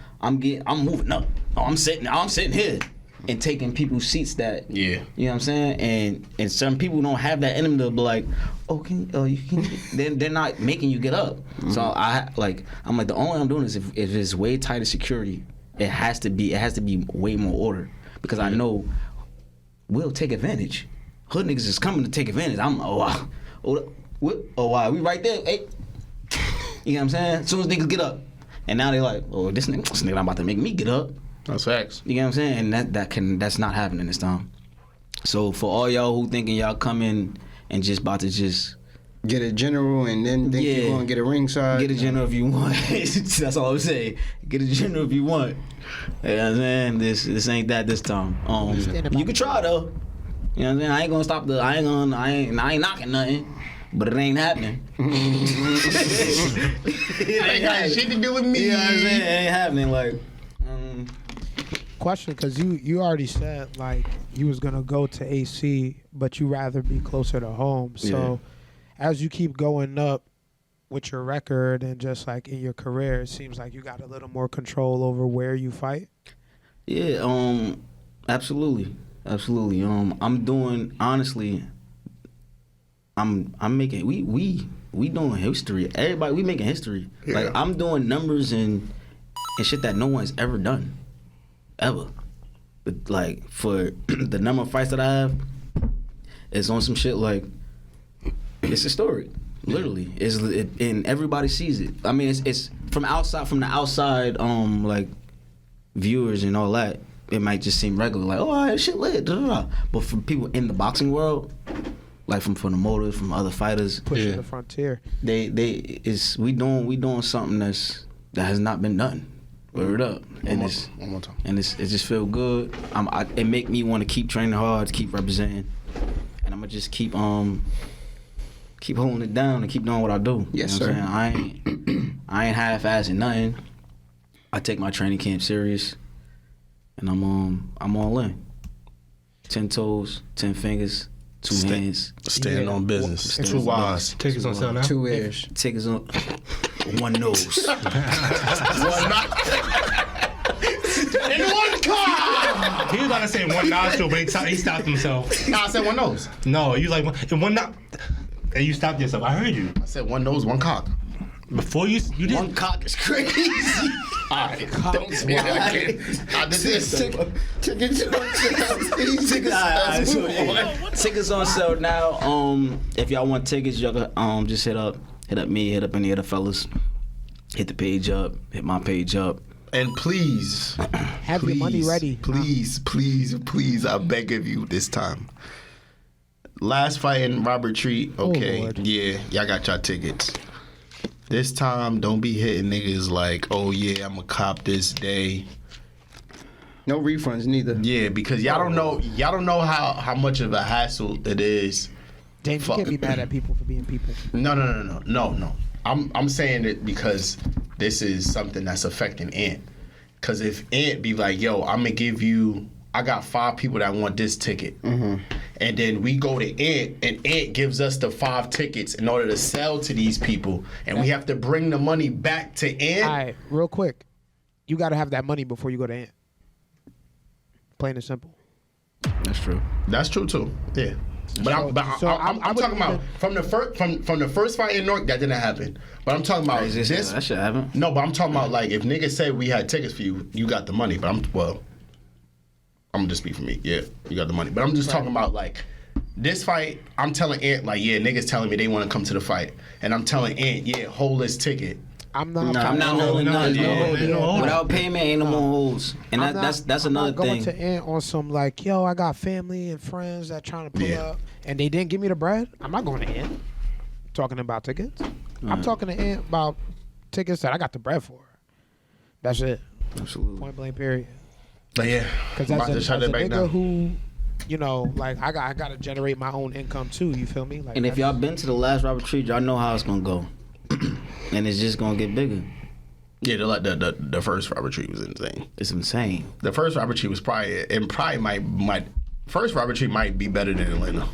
moving up. Oh, I'm sitting here and taking people's seats that you know what I'm saying. And some people don't have that in them to be like, oh, you can. They're not making you get up. So I'm like the only way I'm doing is if it's way tighter security, it has to be way more order because I know we'll take advantage. Hood niggas is coming to take advantage. I'm wow, we right there. Hey. You know what I'm saying? As soon as niggas get up, and now they like, oh, this nigga not about to make me get up. That's facts. You know what I'm saying? And that's not happening this time. So for all y'all who thinking y'all come in and just about to just get a general and then think you're gonna get a ringside. Get a general if you want. That's all I'm saying. Get a general if you want. You know what I'm saying? This ain't that this time. You can try though. You know what I'm saying? I ain't gonna stop I ain't knocking nothing. But it ain't happening. It ain't got shit to do with me. You know what I'm saying? It ain't happening. Like, Question, because you already said like you was gonna go to AC, but you rather be closer to home. So as you keep going up with your record and just like in your career, it seems like you got a little more control over where you fight. Yeah. Absolutely. I'm doing honestly. I'm making we doing history. Everybody we making history. Yeah. Like I'm doing numbers and shit that no one's ever done. Ever. But like for the number of fights that I have, it's on some shit like it's historic. Literally. And everybody sees it. I mean it's from the outside like viewers and all that, it might just seem regular, like, oh that shit lit. But for people in the boxing world, like from promoters, from other fighters, pushing the frontier. We doing something that has not been done. Word up, and one more time. And it just feel good. It make me want to keep training hard, to keep representing, and I'm gonna just keep holding it down and keep doing what I do. Yes, you know sir. What I'm saying? I ain't half-assing nothing. I take my training camp serious, and I'm all in. 10 toes, 10 fingers. 2 hands. Standing on business. 2 eyes. Tickets on sale now. 2 ears. Tickets on 1 nose. 1 mouth. In one car. He was about to say one nostril, but he stopped himself. Nah, I said one nose. No, you like one and you stopped yourself. I heard you. I said one nose, one cock. Before you did. One cock is crazy. Alright, don't say that again. I did this. Tickets on sale now. If y'all want tickets, y'all can just hit up me, hit up any of the fellas. Hit the page up, hit my page up. And please, Have your money ready. Please, I beg of you this time. Last fight in Robert Treat, okay. Lord. Yeah, y'all got y'all tickets. This time, don't be hitting niggas like, oh yeah, I'm a cop this day. No refunds neither. Yeah, because y'all don't know how much of a hassle it is. James, you can't be mad at people for being people. No. I'm saying it because this is something that's affecting Ant. Because if Ant be like, yo, I'm gonna give you, I got 5 people that want this ticket. Mm-hmm. And then we go to Ant, and Ant gives us the 5 tickets in order to sell to these people. And we have to bring the money back to Ant. All right, real quick. You got to have that money before you go to Ant. Plain and simple. That's true. That's true too. Yeah. But I'm talking about from the first fight in Newark, that didn't happen. But I'm talking about this. That shit happened. No, but I'm talking about like if niggas say we had tickets for you, you got the money. But I'm gonna just speak for me. Yeah, you got the money. But I'm just talking about like this fight. I'm telling Ant like, yeah, niggas telling me they want to come to the fight, and I'm telling Ant, yeah, hold this ticket. I'm not holding nothing. No. Without payment, ain't no more holds. And that's another thing. I'm not going to Ant on some like, yo, I got family and friends that trying to pull up, and they didn't give me the bread. I'm not going to Ant talking about tickets. I'm talking to Ant about tickets that I got the bread for. That's it. Absolutely. Point blank period. But yeah, Because as a nigga who, you know, like I got to generate my own income too. You feel me? Like, And if y'all been to the last Robert Treat, y'all know how it's gonna go. And it's just gonna get bigger. Yeah, the first Robert Treat was insane. It's insane. The first Robert Treat was probably might first Robert Treat might be better than Atlanta.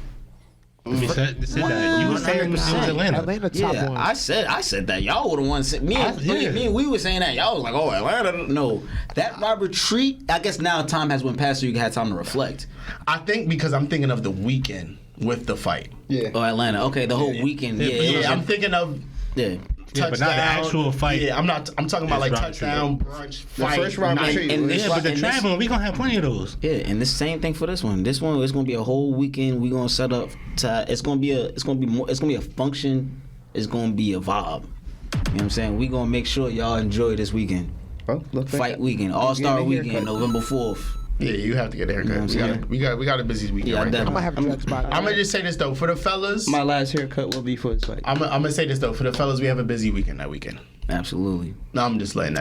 You said that. You were saying it was Atlanta. Atlanta top one. I said that. Y'all were the ones. Me and we were saying that. Y'all was like, oh, Atlanta. No, that Robert Treat. I guess now time has went past, so you had time to reflect. I think because I'm thinking of the weekend with the fight. Yeah. Oh, Atlanta. Okay, the whole weekend. Yeah, I'm thinking of. Yeah. Touchdown. But not the actual fight. Yeah, I'm talking about like touchdown, brunch, fight. first Robert Treat. But the traveling, we gonna have plenty of those. Yeah, and the same thing for this one. This one is gonna be a whole weekend. We gonna set up. It's gonna be a function. It's gonna be a vibe. You know what I'm saying? We gonna make sure y'all enjoy this weekend. Well, look Fight weekend, All-Star weekend, November 4th. Yeah, you have to get a haircut. You know we got a busy weekend right now. I'm gonna have a dread spot. I'm gonna just say this though, for the fellas. My last haircut will be for this fight. I'm gonna say this though, for the fellas, we have a busy weekend that weekend. Absolutely. No, I'm letting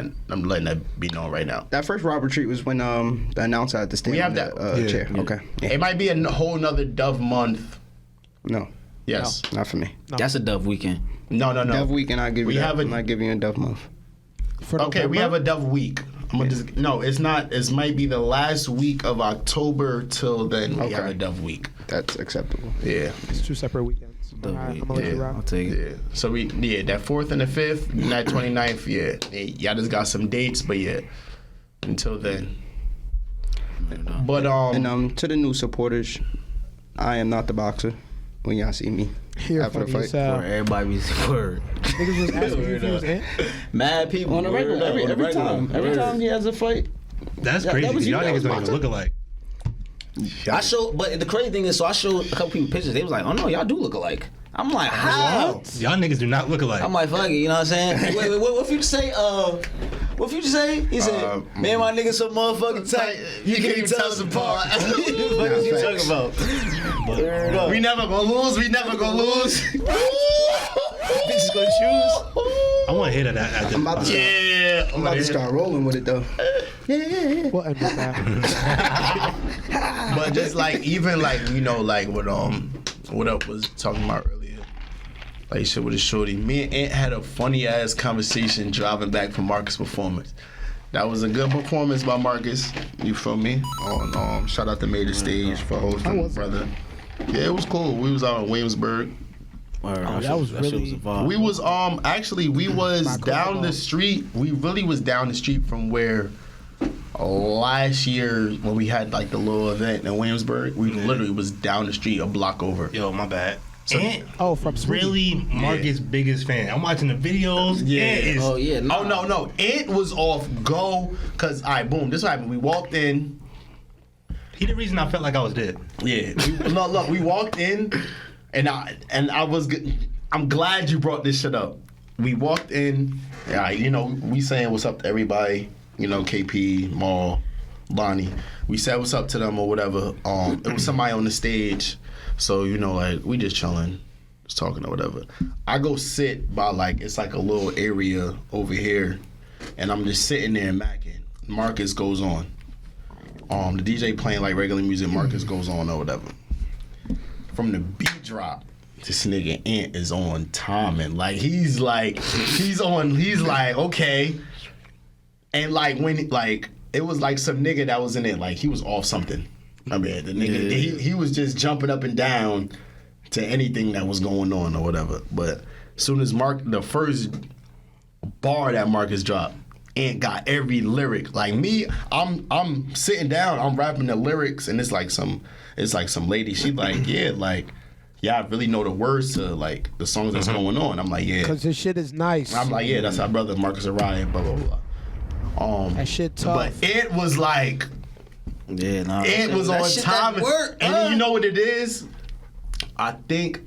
that be known right now. That first Robert Treat was when the announcer had to stand We have on that. that chair. Yeah. Okay. Yeah. It might be a whole nother Dove month. No, Yes. not for me. That's a Dove weekend. No. Dove weekend, I give We you. have a- I'm not giving you a Dove month. Okay, we have a Dove week. It's not. It might be the last week of October till then. We have a Dove week. That's acceptable. Yeah. It's 2 separate weekends. Dove All right, week. I'm gonna let you I'll rock. take it. Yeah. So that 4th and the 5th, and that 29th, y'all just got some dates, but until then. But And to the new supporters, I am not the boxer. When y'all see me Here after for the fight, yourself. Or everybody be word. Niggas was asking you if you was in. Mad people. on the regular, word up, on the every regular. time, every Word. time he has a fight, That's That crazy. was you, Y'all that niggas was don't even Monta? look alike. But the crazy thing is, so I showed a couple people pictures. They was like, oh no, y'all do look alike. I'm like, how? Y'all niggas do not look alike. I'm like, fuck it, you know what I'm saying? Wait, what Future say? What Future say? He said, me and my niggas so motherfucking tight, you can't even tell us apart. What the fuck is you talking about? we never gonna lose. Bitches gonna choose. I want to hear that. I'm about to start, I'm about to start rolling with it though. We'll end with that. But just like even like like what up was talking about earlier. Like shit with a shorty. Me and Ant had a funny ass conversation driving back from Marcus' performance. That was a good performance by Marcus. You feel me? Shout out to Major Stage for hosting, brother. Yeah, it was cool. We was out in Williamsburg. That was really. We was actually we was down the street. We really was down the street from where last year when we had like the little event in Williamsburg, we literally was down the street a block over. Yo, my bad. Ant, from Sweetie. really Marcus' biggest fan. I'm watching the videos. Yeah. Ant is, Oh yeah. Nah. Oh no, Ant was off go because boom, this what happened. We walked in. He the reason I felt like I was dead. Yeah, look, we walked in, and I was good. I'm glad you brought this shit up. We walked in, we saying what's up to everybody, KP, Maul, Bonnie. We said what's up to them or whatever. It was somebody on the stage, so we just chilling, just talking or whatever. I go sit by it's like a little area over here, and I'm just sitting there macking. Marcus goes on. The DJ playing like regular music, Marcus goes on or whatever. From the beat drop, this nigga Ant is on timing. He's like, okay. And when it was like some nigga that was in it, he was off something. I mean, the nigga, he was just jumping up and down to anything that was going on or whatever. But as soon as the first bar that Marcus dropped, Ant got every lyric. Like me, I'm sitting down, I'm rapping the lyrics, and it's like some lady. She I really know the words to the songs that's going on. I'm like, yeah, because this shit is nice. I'm like, yeah, that's our brother Marcus Orion, blah blah blah. That shit tough. But it was like, Ant was on time, and you know what it is? I think,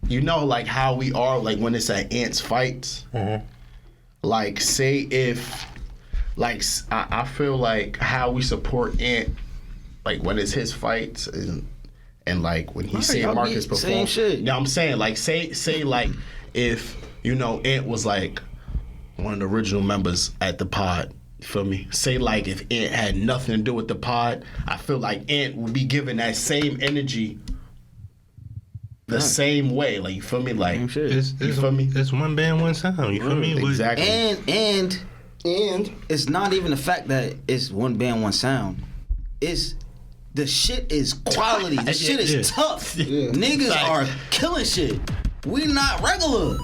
how we are when it's at Ant's fights. Say if, I feel like how we support Ant, when it's his fights and when he see Marcus perform. Same shit. Yeah, I'm saying say if Ant was one of the original members at the pod. You feel me? Say if Ant had nothing to do with the pod, I feel like Ant would be given that same energy. The same way, you feel me? Same shit. You feel me? It's one band, one sound. You feel me? Exactly. And it's not even the fact that it's one band, one sound. It's the shit is quality. The shit is tough. Niggas are killing shit. We not regular.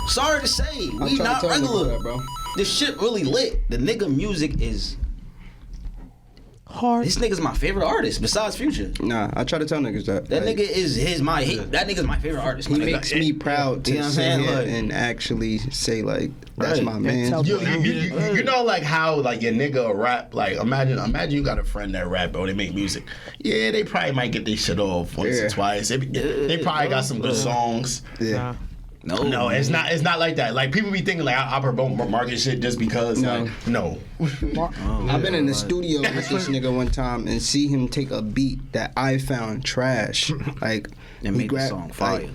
Sorry to say, we not regular. That, bro. This shit really lit. The nigga music is hard. This nigga's my favorite artist besides Future. Nah, I try to tell niggas that. That nigga is that nigga's my favorite artist. He makes me proud to sit here and actually say that's my man. You know how your nigga rap, imagine you got a friend that rap or they make music. Yeah, they probably might get this shit off once or twice. They probably got some good songs. Yeah. No, it's not like that. People be thinking I promote Marcus shit just because. No. I've been in the studio with this nigga one time and see him take a beat that I found trash. And made the song fire.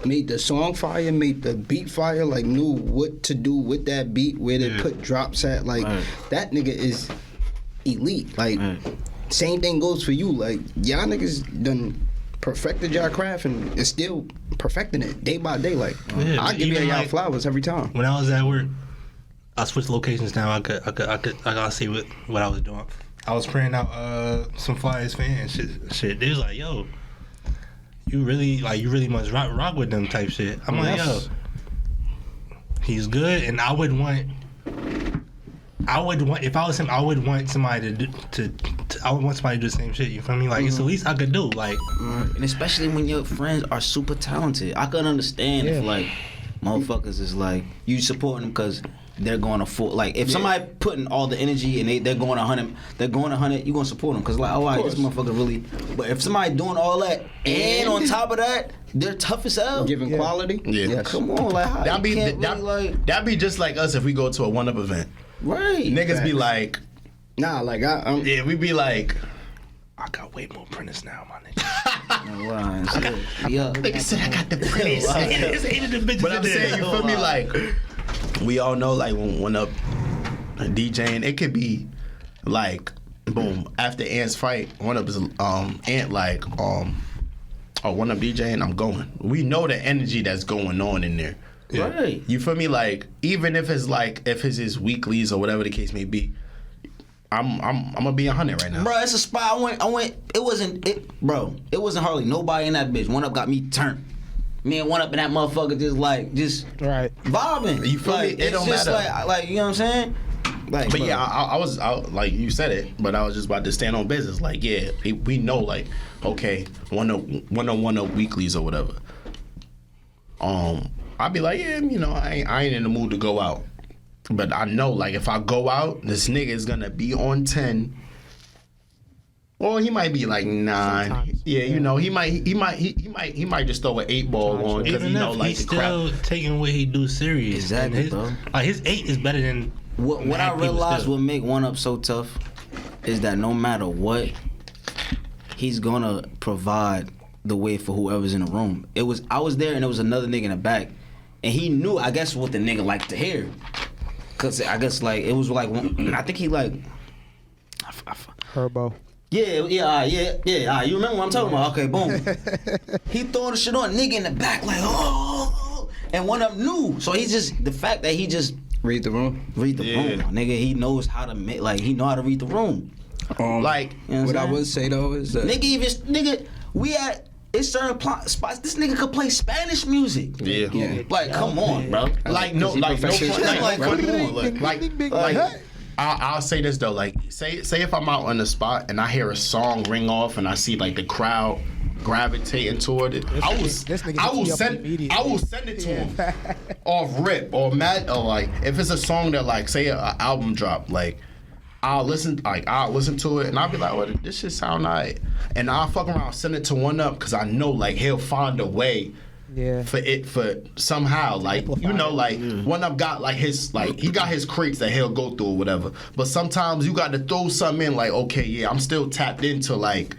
Made the song fire, made the beat fire. Knew what to do with that beat, where to put drops at. That nigga is elite. Same thing goes for you. Y'all niggas done perfected y'all craft and is still perfecting it day by day. I give y'all flowers every time. When I was at work, I switched locations now. I gotta see what I was doing. I was praying out some Flyers fans shit. They was like, yo, you really must rock with them type shit. I'm like, yo, he's good, and I would want if I was him, I would want somebody to do the same shit. You feel me? It's the least I could do. And especially when your friends are super talented, I can understand if motherfuckers is you supporting them because they're going to full. If somebody putting all the energy and they're going 100, you gonna support them because this motherfucker really. But if somebody doing all that and on top of that, they're tough as hell. Giving quality. Yeah. Come on, how that'd be just like us if we go to a one-up event. Right. Niggas be like, nah, we be like, I got way more printers now, my nigga. Nigga said I got the printers. But I'm saying, you feel me? We all know, when up DJing, it could be boom, after Ant's fight, one up is Ant one up DJing, I'm going. We know the energy that's going on in there. Yeah. Right. You feel me? Even if it's his weeklies or whatever the case may be, I'm gonna be 100 right now. Bro, it's a spot I went. It wasn't hardly nobody in that bitch. One up got me turned. Me and one up in that motherfucker just right vibing. You feel me? It it's don't just matter. you know what I'm saying? Like, But bro, yeah, I was out like you said it, but I was just about to stand on business. Like, yeah, we know, like, okay, one of weeklies or whatever. I'd be like, yeah, you know, I ain't in the mood to go out, but I know, like, if I go out, this nigga is gonna be on 10. Or he might be like 9. Sometimes, yeah, you know, he might just throw an 8 ball on because Even you know, if like he's the crap. still taking what he do serious. Exactly, And bro. Like his 8 is better than what mad I people realized still. would make One Up so tough is that no matter what, he's gonna provide the way for whoever's in the room. I was there and there was another nigga in the back, and he knew, I guess, what the nigga liked to hear. Cause I guess like it was like I think he like Herbo. Yeah. You remember what I'm talking about? Okay, boom. He throwing the shit on, nigga in the back like, oh, and One Up knew. So he's just the fact that he just Read the room. read the room, nigga. He knows how to make, like, he know how to read the room. Like, You know What I saying? would say though is that Nigga, we at it's certain spots. This nigga could play Spanish music. yeah. Like, come on, bro. Like no, like no, professional? like Like, come on, like hey. I'll say this though, like say if I'm out on the spot and I hear a song ring off and I see like the crowd gravitating toward it, This nigga I will hit you up send immediately. it to him off rip or mad or like if it's a song that like say an album drop, like I'll listen to it and I'll be like, well, this shit sound alright, and I'll fuck around send it to One Up because I know like he'll find a way. Yeah. For somehow, like, you know, like One Up got like his, like, he got his crates that he'll go through or whatever, but sometimes you got to throw something in, like, okay, yeah, I'm still tapped into like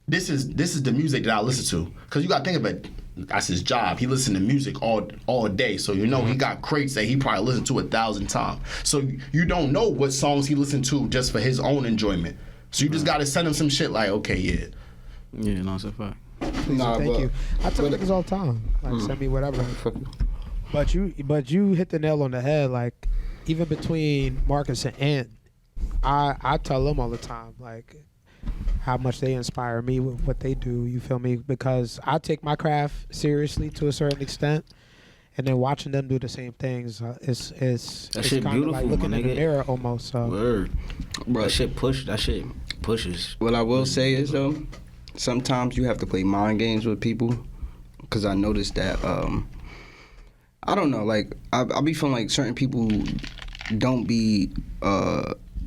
this is the music that I listen to, because you got to think of it, that's his job. He listens to music all day, so you know he got crates that he probably listened to 1,000 times, so you don't know what songs he listened to just for his own enjoyment, so you just got to send him some shit like, okay, Yeah, no, it's a fact. nah, Thank but you. I tell niggas all the time, like, send me whatever. But you hit the nail on the head. Like, even between Marcus and Ant, I tell them all the time, like, how much they inspire me with what they do. You feel me? Because I take my craft seriously to a certain extent, and then watching them do the same things is shit kind of beautiful, like looking my in the nigga. mirror almost. So Word. Bro. That shit pushes. what I will say is though, sometimes you have to play mind games with people, because I noticed that I don't know, like I be feeling like certain people don't be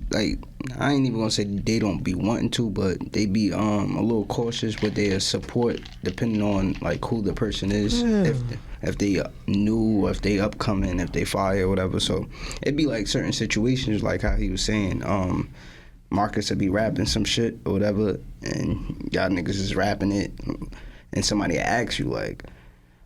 like, I ain't even gonna say they don't be wanting to, but they be a little cautious with their support depending on like who the person is, if they new, or if they upcoming, if they fire or whatever. So it'd be like certain situations, like how he was saying, Marcus would be rapping some shit or whatever, and y'all niggas is rapping it, and somebody asks you like,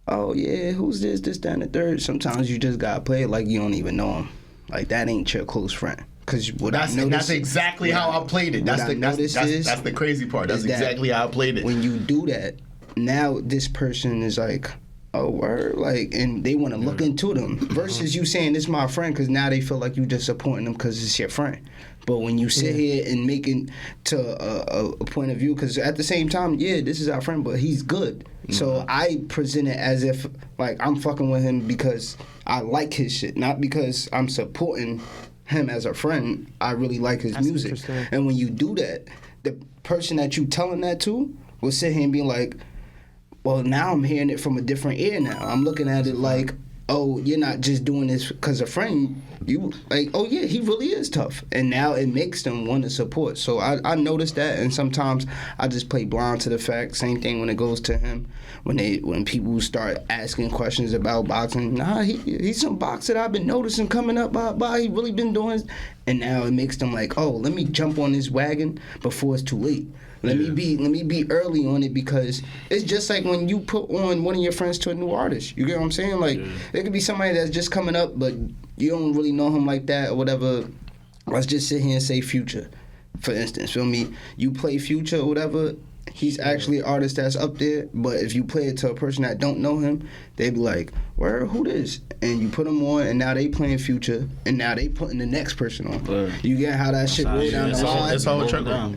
oh yeah, who's this, that, and the third. Sometimes you just gotta play it like you don't even know him. Like, that ain't your close friend. Cause that's exactly how I played it. That's the crazy part. That's exactly how I played it. When you do that, now this person is like, oh word, like, and they want to look into them versus you saying this is my friend, because now they feel like you just supporting them because it's your friend. But when you sit here and make it to a point of view, because at the same time, yeah, this is our friend, but he's good. So I present it as if like I'm fucking with him because I like his shit, not because I'm supporting him as a friend. I really like his music. And when you do that, the person that you telling that to will sit here and be like, well, now I'm hearing it from a different ear now. I'm looking at it like, oh, you're not just doing this because a friend. You like, oh yeah, he really is tough. And now it makes them want to support. So I noticed that, and sometimes I just play blind to the fact. Same thing when it goes to him. When people start asking questions about boxing, nah, he's some boxer that I've been noticing coming up by he really been doing. And now it makes them like, oh, let me jump on this wagon before it's too late. Let me be early on it, because it's just like when you put on one of your friends to a new artist. You get what I'm saying? Like, there could be somebody that's just coming up, but you don't really know him like that or whatever. Let's just sit here and say Future, for instance. Feel me? You play Future or whatever, he's actually an artist that's up there. But if you play it to a person that don't know him, they be like, where, who this? And you put them on, and now they playing Future, and now they putting the next person on. You get how that shit roll down the line? It's all trickle.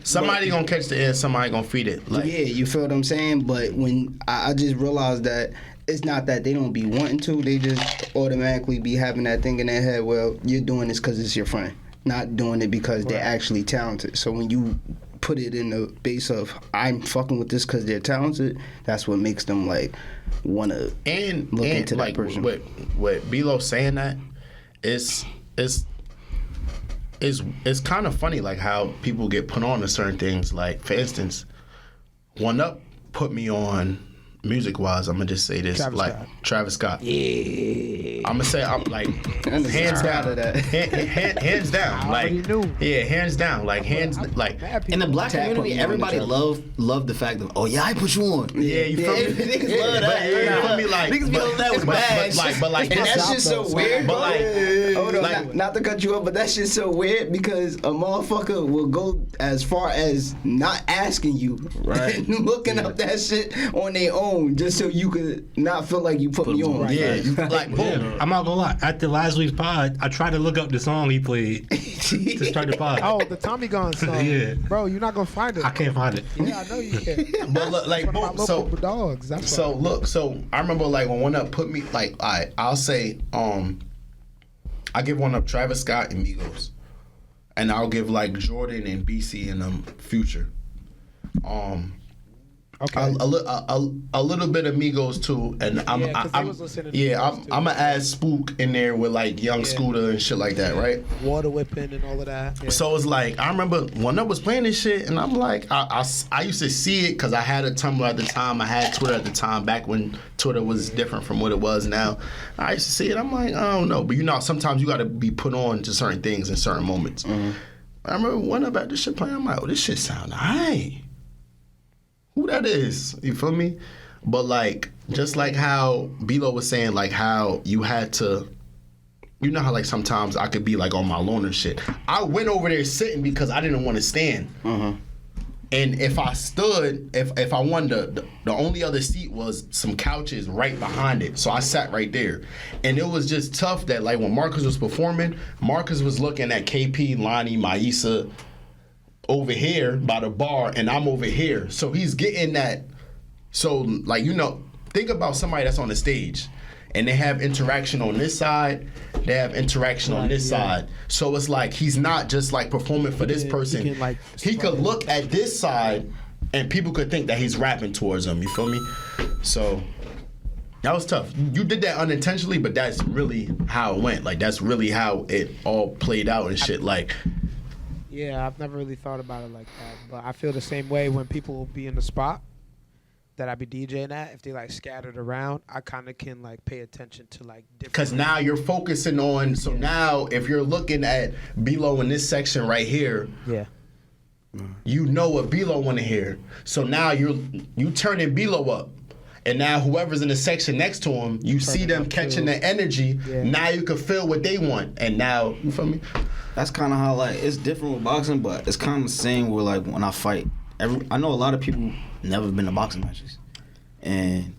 Somebody gonna catch the end, somebody gonna feed it. Like, yeah, you feel what I'm saying? But when I just realized that it's not that they don't be wanting to. They just automatically be having that thing in their head. Well, you're doing this because it's your friend, not doing it because they're actually talented. So when you put it in the base of I'm fucking with this because they're talented, that's what makes them like want to look into like, that person. What B-Lo saying that is kind of funny, like how people get put on to certain things. Like for instance, One Up put me on. Music-wise, I'm gonna just say this, Travis Scott. Yeah. I'm gonna say I'm like hands down. Hands down. Like hands down. Like hands like in the black community, everybody love the fact of I put you on. Yeah, you feel me? Niggas love that. You feel me? Like niggas be on that was bad. But like and that shit's so weird. But like, hold on, not to cut you up, but that shit's so weird because a motherfucker will go as far as not asking you, right? And looking up that shit on their own just so you could not feel like you put me on. Yeah, you like boom. Yeah, I'm not gonna lie. After last week's pod, I tried to look up the song he played to start the pod. Oh, the Tommy Gun song. Yeah. Bro, you're not gonna find it. I can't find it. Yeah, I know you can. But look, like boom. So dogs. That's so look. So I remember like when One Up put me like I'll say I give One Up Travis Scott and Migos, and I'll give like Jordan and BC and Future. Okay. A little bit of Migos too, and I'm gonna add Spook in there with like Young Scooter and shit like that, right? Water whipping and all of that. Yeah. So it's like I remember One Up was playing this shit, and I'm like, I used to see it because I had a Tumblr at the time, I had Twitter at the time, back when Twitter was different from what it was now. I used to see it. I'm like, I don't know, but you know, sometimes you got to be put on to certain things in certain moments. Mm-hmm. I remember One Up at this shit playing. I'm like, oh, this shit sound alright. Who that is? You feel me? But like, just like how B-Lo was saying, like how you had to, you know how like sometimes I could be like on my loner shit. I went over there sitting because I didn't want to stand. Mm-hmm. And if I stood, if I wanted the only other seat was some couches right behind it. So I sat right there. And it was just tough that like when Marcus was performing, Marcus was looking at KP, Lonnie, Maisa, over here by the bar, and I'm over here. So he's getting that. So like, you know, think about somebody that's on the stage and they have interaction on this side, they have interaction on this side. So it's like he's not just like performing for this person. He could look at this side and people could think that he's rapping towards them. You feel me? So that was tough. You did that unintentionally, but that's really how it went. Like that's really how it all played out and shit. Like, yeah, I've never really thought about it like that, but I feel the same way when people will be in the spot that I be DJing at. If they like scattered around, I kind of can like pay attention to like different. Because now you're focusing on. So now if you're looking at B-Lo in this section right here, you know what B-Lo want to hear. So now you turning B-Lo up. And now whoever's in the section next to him, you see them catching the energy. Yeah. Now you can feel what they want. And now, you feel me? That's kind of how like it's different with boxing, but it's kind of the same with like when I fight. I know a lot of people never been to boxing matches, and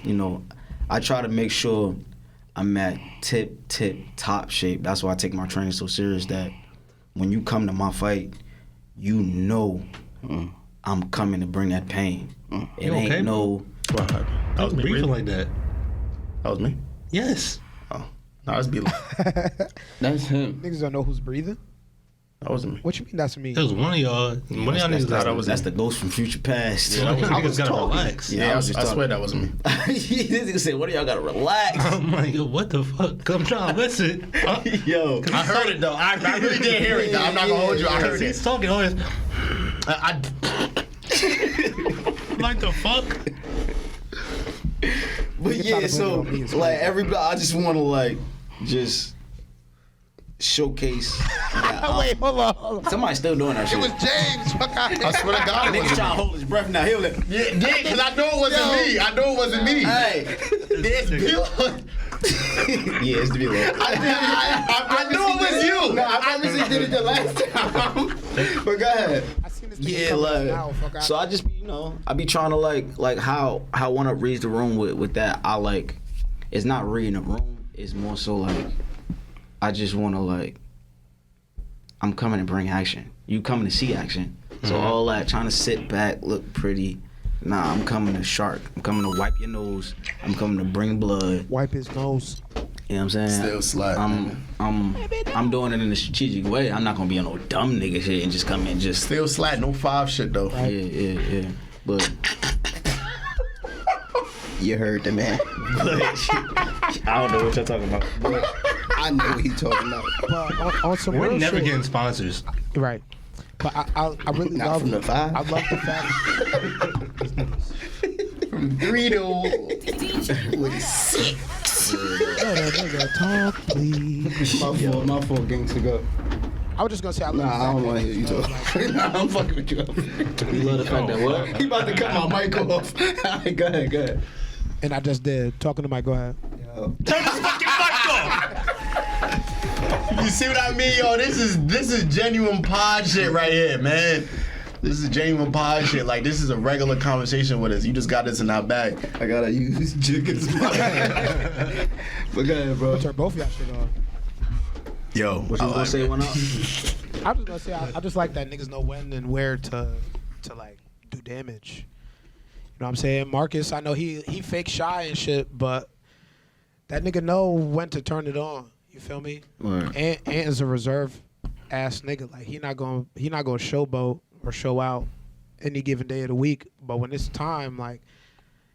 you know, I try to make sure I'm at tip top shape. That's why I take my training so serious. That when you come to my fight, you know I'm coming to bring that pain. It ain't okay, no. I was breathing like that. That was me? Yes. Oh. No, it's B-Lo. That's him. Niggas don't know who's breathing. That wasn't me. What you mean that's me? It was one of y'all. One of y'all niggas thought I was. That's the ghost from future past. Yeah, I was gotta relax. Yeah, I swear that wasn't me. This nigga said, "What do y'all gotta relax?" I'm like, what the fuck? I'm trying to listen. Yo, I heard it though. I really did hear it. Though. I'm not gonna hold you. I heard it. He's talking all this. Like the fuck. But yeah, so like everybody, I just want to like just showcase. Wait, hold on. Somebody's still doing that shit. It was James. I swear to God, nigga trying to hold his breath now. He'll let. Yeah, because I know it wasn't me. I know it wasn't me. Hey, it's B-Lo. Yeah, it's the B-Lo. I knew it was you. No, I obviously did it the last time. But go ahead. Yeah, like, so I just, you know, I be trying to like how One Up reads the room with that. I like, it's not reading the room. It's more so like, I just want to like, I'm coming to bring action. You coming to see action. So all that, trying to sit back, look pretty, Nah, I'm coming to shark. I'm coming to wipe your nose. I'm coming to bring blood. Wipe his nose. You know what I'm saying? Still slide. I'm doing it in a strategic way. I'm not gonna be on no dumb nigga shit and just come in just. Still slide, no 5 shit though. Yeah. But You heard the man. I don't know what y'all talking about. But I know what he talking about. But on some We're real never shit, getting sponsors. right? But I really Not love from the 5. I love the fact. From 3 to 6. Nigga, talk please. My fault, gangster, go. I was just gonna say I love the Nah, fact I don't that- want to hear you talk. Nah, I'm fucking with you. you love the fact that what? He about to cut my mic off. Alright, go ahead. And I just did. Talking to Mike, go ahead. You see what I mean, yo? This is genuine pod shit right here, man. This is genuine pod shit. Like, this is a regular conversation with us. You just got this in our bag. I gotta use Jigga's mic. But go ahead, bro. Turn both of y'all shit on. Yo, What you gonna say one up? I'm just gonna say I just like that niggas know when and where to like do damage. You know what I'm saying? Marcus, I know he fake shy and shit, but that nigga know when to turn it on. You feel me? Right. Ant is a reserve ass nigga. Like he not gonna showboat or show out any given day of the week. But when it's time, like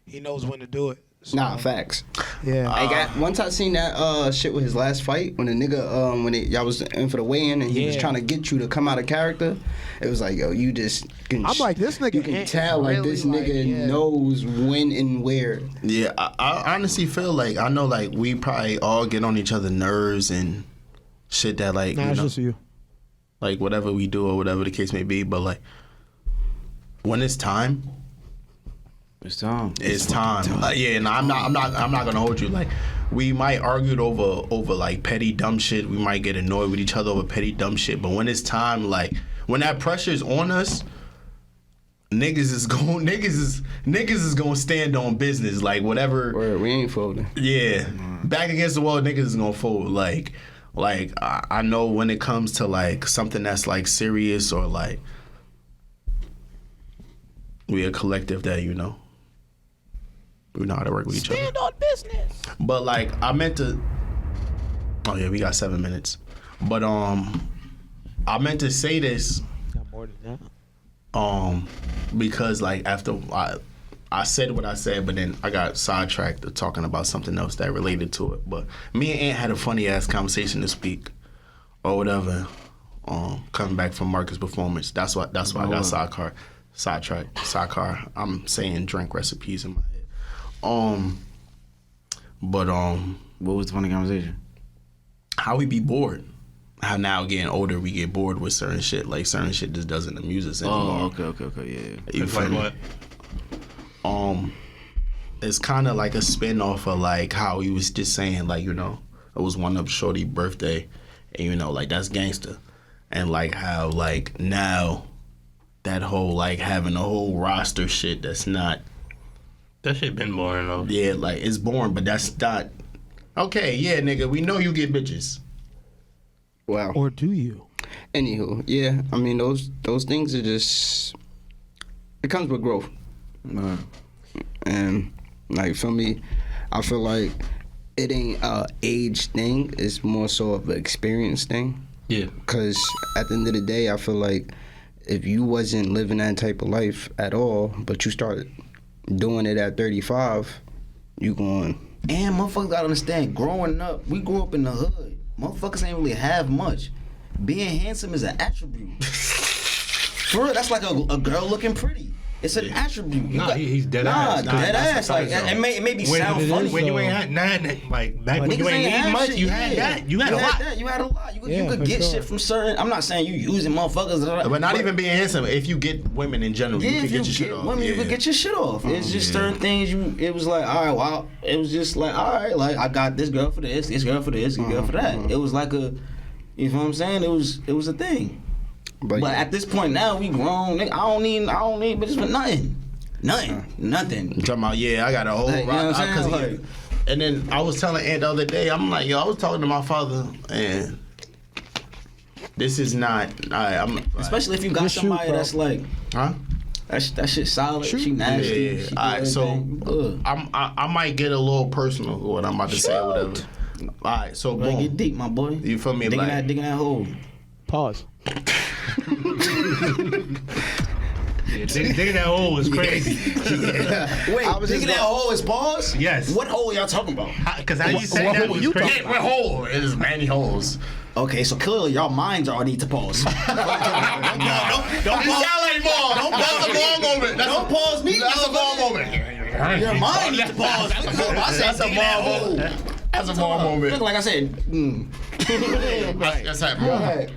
he knows when to do it. So, Nah, facts. Yeah. Once I seen that shit with his last fight, when the nigga, y'all was in for the weigh-in and he was Yeah. trying to get you to come out of character, it was like, yo, you just can. I'm like, this nigga You can ain't tell like really, this like, nigga yeah. knows when and where. yeah, I honestly feel like I know like we probably all get on each other's nerves and shit that like Nah, you it's know, just you. like whatever we do or whatever the case may be. But like when it's time, It's time. it's time. Yeah, and I'm not gonna hold you. Like we might argue over like petty dumb shit. We might get annoyed with each other over petty dumb shit. But when it's time, like when that pressure's on us, niggas is gonna stand on business. Like whatever. Word, we ain't folding. Yeah, back against the wall, niggas is gonna fold. Like I know when it comes to like something that's like serious or like we a collective that we know how to work with each other. Stand on business. But like I meant to. Oh yeah, we got 7 minutes. But I meant to say this Got more than that. because like after I said what I said, but then I got sidetracked to talking about something else that related to it. But me and Ant had a funny ass conversation this week or whatever. Coming back from Marcus' performance. That's why I got sidetracked. I'm saying drink recipes in my head. But What was the funny conversation? how we be bored. How now getting older we get bored with certain shit. Like certain shit just doesn't amuse us anymore. Oh, okay, yeah. You It's feel like me? what? It's kind of like a spin off of like how he was just saying like it was one of Shorty's birthday, and like that's gangster, and like how like now that whole like having a whole roster shit that's not That shit been boring though. yeah like it's boring, but that's not okay. Yeah, nigga, we know you get bitches. Wow. Or do you? Anywho, yeah, I mean those things are just. It comes with growth. And like for me, I feel like it ain't a age thing. It's more so of an experience thing. Yeah. Cause at the end of the day, I feel like if you wasn't living that type of life at all, but you start doing it at 35, you going. And motherfuckers gotta understand, growing up, we grew up in the hood. Motherfuckers ain't really have much. Being handsome is an attribute. For real, that's like a girl looking pretty. It's an attribute. Nah, he's dead ass. Nah, dead that's ass. the Like fact, it may be When, sound funny. when you ain't had nothing, like back when Niggas you ain't need much, shit, you had yeah. that. You had a lot. You had a lot. You Yeah, could for get sure. shit from certain. I'm not saying you using motherfuckers. But not even being handsome. If you get women in general, Yeah, you can if get you your shit get off. women, you Yeah. could get your shit off. It's just certain things. It was like, all right, well, it was just like, all right, like I got this girl for this girl for this, girl for that. It was like a, you know what I'm saying? It was a thing. But at this point now, we grown. Nigga, I don't need bitches for nothing. Nothing. I'm talking about, yeah, I got a whole Like, you know what I'm saying? Like- and then I was telling Ant the other day, I'm like, yo, I was talking to my father, and this is not. I'm Especially if you got Just shoot, somebody bro. that's like, huh? That shit solid. She nasty. Yeah. She All right, so I might get a little personal with what I'm about to say or whatever. All right, so Like, boom. get deep, my boy. You feel me? Digging that hole. Pause. Digging that hole was crazy. Wait, I was digging just that hole is pause? Yes. What hole y'all talking about? Because how you say what that hole was you crazy. What hole? It is many holes. Okay, so clearly y'all minds all need to pause. Don't You sound like Mom. That's a Mom moment. Don't pause me. That's a Mom moment. Your mind needs to pause. That's a Mom moment. That's a Mom moment. Look, like I said, That's happening.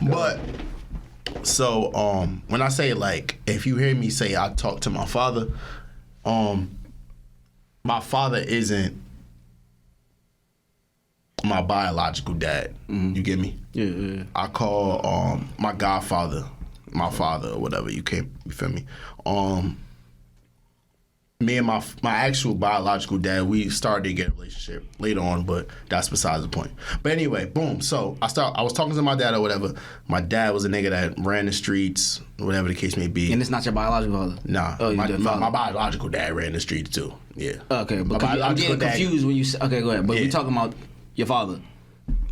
But so when I say like, if you hear me say I talk to my father isn't my biological dad. You get me? yeah. I call my godfather my father or whatever. You feel me? Me and my actual biological dad, we started to get a relationship later on, but that's besides the point. But anyway, boom. So I was talking to my dad or whatever. My dad was a nigga that ran the streets, whatever the case may be. And it's not your biological father? Nah, Oh, my biological dad ran the streets too. Yeah. Okay, but My I'm getting biological dad- confused when you say, okay, go ahead. But Yeah. we talking about your father.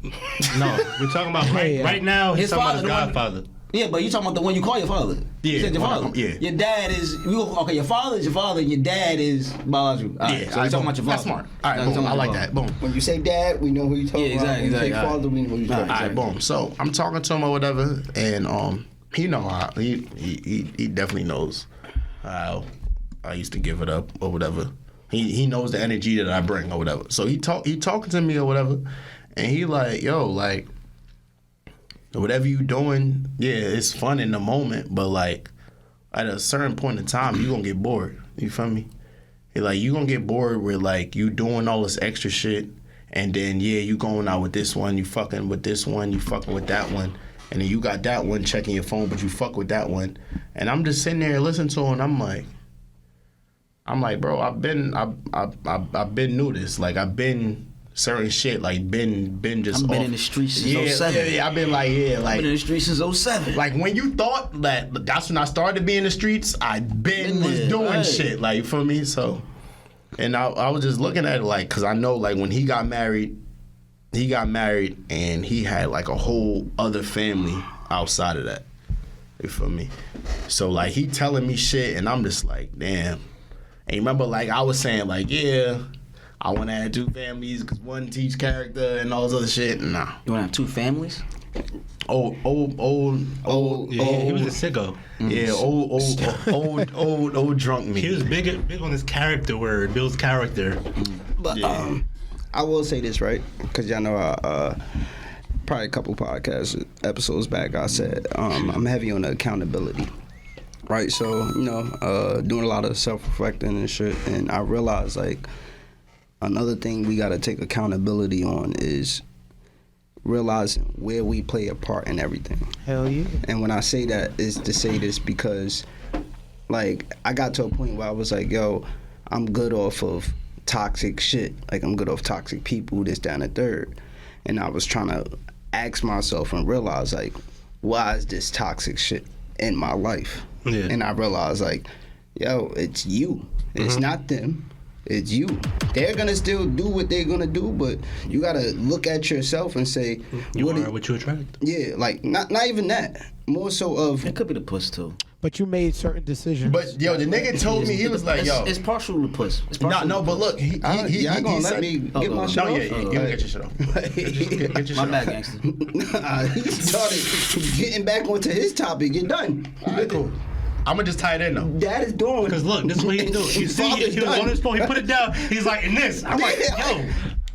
No, we're talking about right now. He's His talking about father, his the one- godfather. Yeah, but you talking about the one you call your father. You Yeah, said your one of father. them, yeah. Your dad is, okay, your father is your father and your dad is biological. All right, Yeah, so we're talking about your father. That's smart. All right, We're boom. talking I about like your that. father. Boom. When you say dad, we know who you talking Yeah, about. exactly, When you say exactly. father, we know who you talking All about. right, boom. So I'm talking to him or whatever, and he definitely knows how I used to give it up or whatever. He knows the energy that I bring or whatever. So he talking to me or whatever, and he like, yo, like, whatever you doing, yeah, it's fun in the moment, but like at a certain point in time, you gonna get bored. You feel me? He like, you gonna get bored with like you doing all this extra shit, and then yeah, you going out with this one, you fucking with this one, you fucking with that one, and then you got that one checking your phone, but you fuck with that one, and I'm just sitting there listening to him, and I'm like, bro, I've been new this, like I've been certain shit, like been just. I've been off. in the streets since 07. Yeah, I've been like, I've been in the streets since 07. like when you thought that that's when I started to be in the streets, I been was there, doing right. shit, like, you feel me? So, and I was just looking at it like, cause I know like when he got married and he had like a whole other family outside of that. You feel me? So like he telling me shit and I'm just like, damn. And remember like I was saying like, yeah, I want to have two families because one teach character and all this other shit. Nah. You want to have two families? Old. Yeah, he was a sicko. Yeah, old drunk me. He was big on his character word, Bill's character. But I will say this, right? Because y'all know probably a couple podcast episodes back, I said I'm heavy on the accountability. Right, so doing a lot of self-reflecting and shit, and I realized like another thing we gotta take accountability on is realizing where we play a part in everything. Hell yeah. And when I say that is to say this because like I got to a point where I was like, yo, I'm good off of toxic shit. Like I'm good off toxic people, this, that, and the third. And I was trying to ask myself and realize like, why is this toxic shit in my life? Yeah. And I realized like, yo, it's you. It's not them. It's you. They're gonna still do what they're gonna do, but you gotta look at yourself and say, You are what you attract. yeah, like not even that. More so of It could be the puss too. But you made certain decisions. But yo, the nigga told me, he was like, yo. It's partial to puss. It's No, partial to but puss. look, he y'all gonna let said, me get my shit No, off? yeah, you can get your shit off. Get your shit My off. bad, gangster. Nah, he started getting back onto his topic. You're done. All right, cool. I'm gonna just tie it in though. Dad is doing. Because look, this is what he do. You His see, father's he was done. on his phone. He put it down. He's like, in this. I'm like, yo.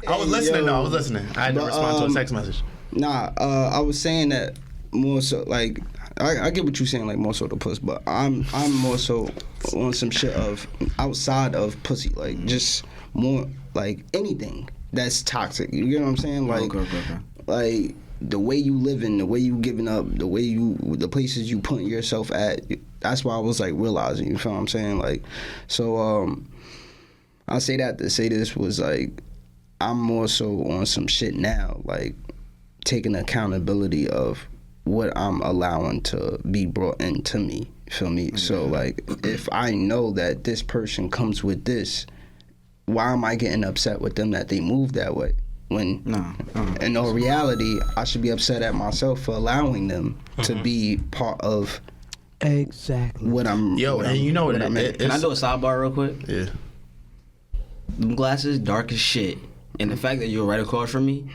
I was listening yo. though. I was listening. I had to But, respond to a text message. Nah, I was saying that more so like I get what you're saying, like more so the puss, but I'm more so on some shit of outside of pussy, like just more like anything that's toxic. You get what I'm saying? Like, Okay. like the way you living, the way you giving up, the places you putting yourself at. That's why I was like realizing. You feel what I'm saying? Like, so I say that to say this was like I'm more so on some shit now, like taking accountability of what I'm allowing to be brought into me. You feel me? So like, if I know that this person comes with this, why am I getting upset with them that they move that way? When in all reality, I should be upset at myself for allowing them to be part of exactly what I'm. Yo, what and I'm, you know what? I'm in. Can I do a sidebar real quick? Yeah. Them glasses dark as shit, and the fact that you're right across from me,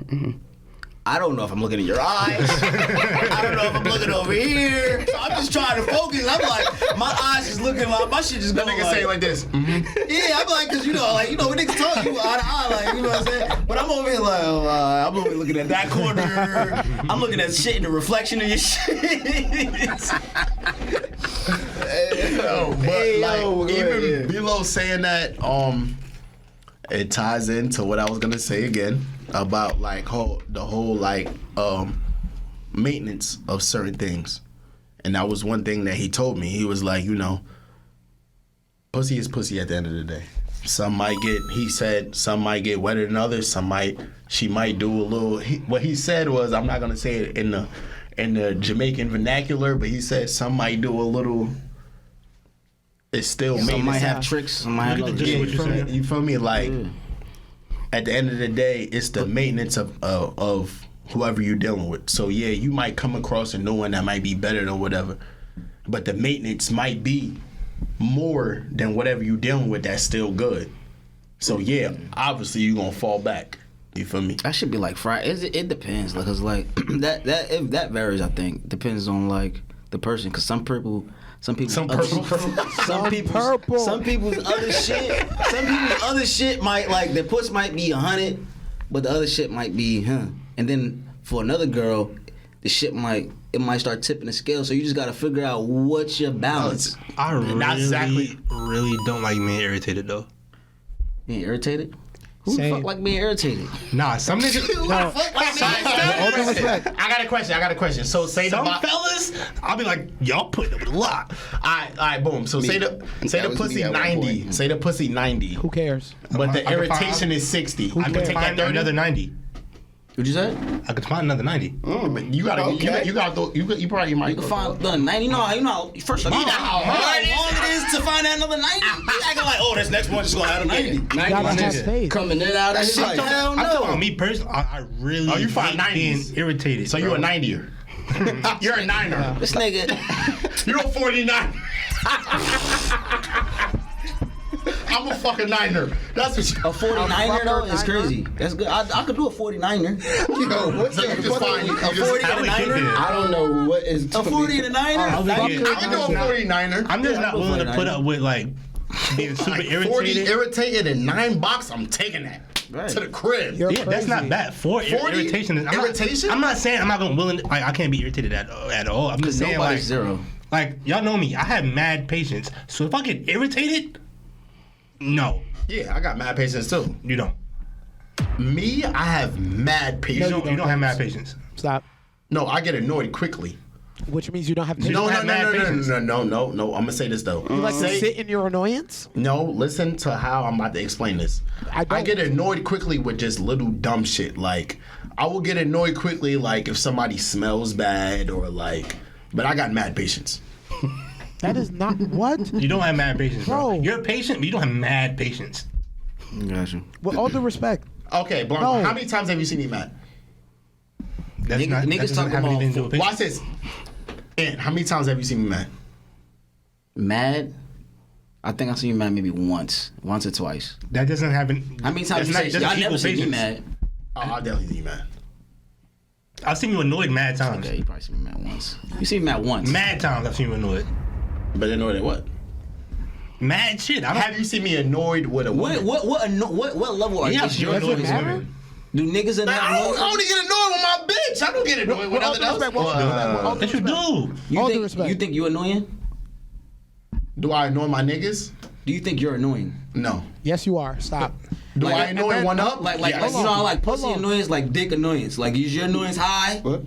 I don't know if I'm looking in your eyes. I don't know if I'm looking over here. So I'm just trying to focus. I'm like, my eyes is looking like my shit just That going nigga like, say it like this. yeah, I'm like, cause you know, when niggas talk, you eye to eye, like, you know what I'm saying? But I'm over here like, I'm over here looking at that corner. I'm looking at shit in the reflection of your shit. Even below saying that, it ties into what I was gonna say again about like the whole maintenance of certain things, and that was one thing that he told me. He was like, you know, pussy is pussy at the end of the day. Some might get wetter than others. She might do a little. What he said was, I'm not gonna say it in the Jamaican vernacular, but he said some might do a little. It's still maintenance. Some might have tricks. Some might have other shit. You feel me? Like at the end of the day, it's the maintenance of whoever you're dealing with. So yeah, you might come across a new one that might be better than whatever, but the maintenance might be more than whatever you're dealing with that's still good. So yeah, obviously you're gonna fall back. You feel me? That should be like Friday. It depends, because like that varies. I think depends on like the person, because some people's other shit might, like, their puss might be 100, but the other shit might be and then for another girl, the shit might start tipping the scale. So you just gotta figure out what's your balance. I really don't like being irritated though. Being irritated? Who the fuck like being irritated? Nah, some niggas. I got a question. So say some fellas, I'll be like, y'all putting up with a lot. All right, boom. So say the pussy 90. Say the pussy 90. Who cares? But the irritation is 60. I could find another 90. What'd you say? I could find another 90. But you gotta, you probably might. You can find the 90. You know, first of all, how long it is to find that another 90. You acting like, oh, this next one just gonna have a 90. 90 gotta have faith. coming in out of shit. Like, hell no. I'm talking about me personally. I really you find hate being 90s. irritated. So you're a 90er. You're a 9er. This nigga. You're a 49. I'm a fucking 9er. That's what you. A 49er though is crazy. That's good. I could do a 49er. Yo, what's So you just find A 40 and a 9er. I don't know what is A 40 and a 9er. I can do a 49er. I'm just not willing to put up with like being super Like 40 irritated. irritated and 9 box. I'm taking that to the crib. You're Yeah, that's not bad. 40 irritation. Irritation? I'm not saying I'm not gonna willing. Like, I can't be irritated at all. I'm just saying Nobody's like zero. Like y'all know me. I have mad patience. So if I get irritated, no, Yeah, I got mad patience too. you don't. Me, I have mad patience. You don't have mad patience. Stop. No, I get annoyed quickly. Which means you don't have patience. No. have mad patience. I'm gonna say this though. You like to sit in your annoyance? No, listen to how I'm about to explain this. I don't. I get annoyed quickly with just little dumb shit. Like, I will get annoyed quickly, like if somebody smells bad or like. But I got mad patience. That is not what? You don't have mad patience, bro. Bro. You're patient, but you don't have mad patience. Gotcha. With all due respect. Okay, Blanco, No. how many times have you seen me mad? That's Niggas not. That talk doesn't have about anything to do with patience. Watch this. And how many times have you seen me mad? Mad? I think I've seen you mad maybe once or twice. That doesn't have. How many times you say y'all never seen me mad? Oh, I'll definitely see you mad. I've seen you annoyed mad times. Okay, you probably seen me mad once. You seen me mad once. Mad times I've seen you annoyed. But annoyed at what? Mad shit. I don't. Have you seen me annoyed with a woman? What level are Yeah, is you're your annoyed with annoyance? women. Do niggas in Man, I that only get annoyed with my bitch. I don't get annoyed with With all nothing due else. respect, with all due Yes, you respect. do. All due respect. You think you annoying? Do I annoy my niggas? Do you think you're annoying? No. Yes, you are. Stop. Do I annoy and one up? Like Yes. you know, I like Hold pussy on. annoyance, like dick annoyance. Like, is your annoyance high? What?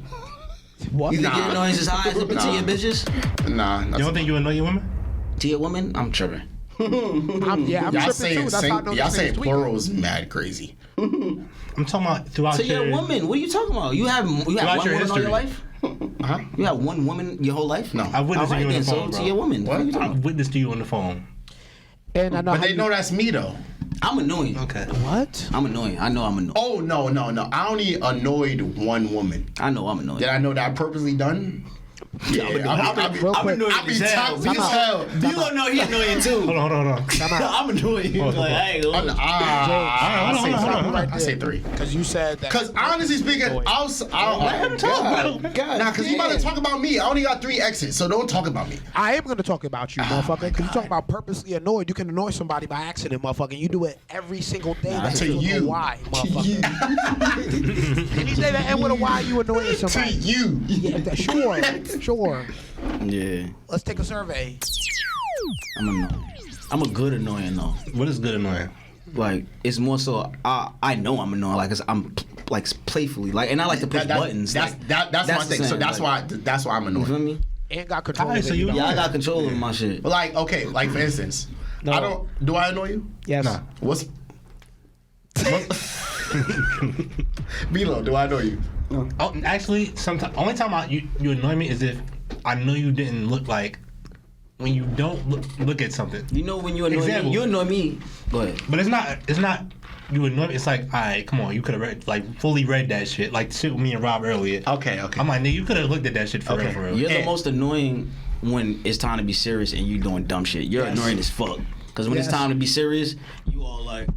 What? You think your Nah. annoyance is high as to Nah. your bitches? Nah. You don't think you annoy your women? To your woman? I'm tripping. I'm Y'all tripping saying too. That's how I know y'all this saying nigga's tweaking. plural is mad crazy. I'm talking about throughout To your woman? What are you talking about? You have one Throughout woman your all your history. life? Huh? You have one woman your whole life? No. I witnessed you on the then, phone, so bro. to your woman. What? What are you talking I about? witnessed you on the phone. And I know But how they know that's me though. I'm annoying. Okay. what? I'm annoying. I know I'm annoying. Oh no. I only annoyed one woman. I know I'm annoying. Did I know that I purposely done? Yeah, Real I'm quick. annoying as hell. You gonna know he annoying too. Hold on. I'm annoying. Hold on. Like, I ain't gonna. I say three. Because you said that. Because honestly speaking, God. Nah, because you about to talk about me. I only got 3 exits, so don't talk about me. I am going to talk about you, motherfucker. Because you talk about purposely annoyed. You can annoy somebody by accident, motherfucker. You do it every single day. That's to you. Why, motherfucker? Any day that end with a why, you annoying To somebody. you. Yeah, sure. Yeah. Let's take a survey. I'm annoying. I'm a good annoying though. What is good annoying? Like it's more so I know I'm annoying. Like I'm like playfully like, and I like to push buttons. That's my thing. So that's why I'm You feel annoyed. me? And got control Alright, of so it. you- don't. Yeah, I got control of my shit. But like, okay, like for instance, No. do I annoy you? Yes. Nah. What's Milo, do I annoy you? Oh, actually, sometimes only time you annoy me is if I know you didn't look like when you don't look at something. You know when you annoy Example. me, you annoy me. But But it's not you annoy me. It's like, all right, come on, you could have fully read that shit. Like the shit with me and Rob earlier. Okay. I'm like, nigga, you could have looked at that shit for Okay. real. you're the And- most annoying when it's time to be serious and you doing dumb shit. You're annoying as fuck. Because when it's Yes. time to be serious, you all like.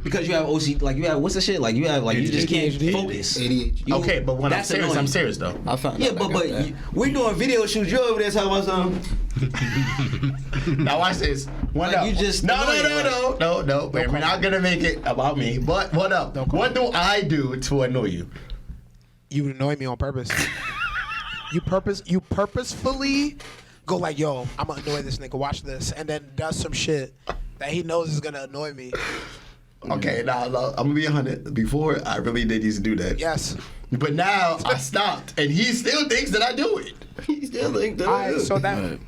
Because you have OC, like you have what's the shit? Like you have like you just can't ADHD? focus. ADHD. You- Okay, but when I'm that's serious, annoying. I'm serious though. I found Yeah, out I but got that. we're doing video shoots. You over there talking about something? Now watch this. What Like, up? you just no. annoying, We're not gonna make it about me. But what up? What do I do to annoy you? You annoy me on purpose. You purposefully go like, yo, I'm gonna annoy this nigga. Watch this, and then does some shit that he knows is gonna annoy me. Okay, now I'm gonna be 100. Before I really did used to do that. Yes. But now I stopped, and he still thinks that I do it. He still think that. All right,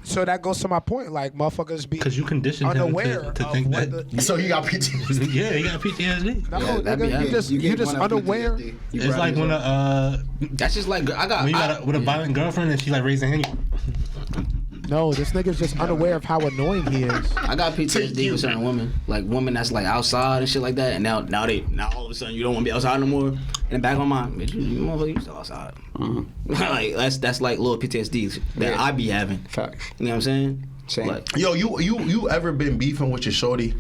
so that goes to my point. Like motherfuckers be Because you conditioned him unaware to of think what that. So he got PTSD. Yeah, he got PTSD. No, Yeah, that'd be nigga, happening. you get just one of unaware. PTSD. You It's brought like his when own. That's just like I got. when you got with a violent girlfriend and she like raising hand. No, this nigga's just unaware of how annoying he is. I got PTSD with certain women, like women that's like outside and shit like that, and now all of a sudden you don't want to be outside no more. In the back of my mind, bitch, you motherfucker, you still outside. Like that's like little PTSD that I be having. Facts. You know what I'm saying? Same. Like, Yo, you ever been beefing with your shorty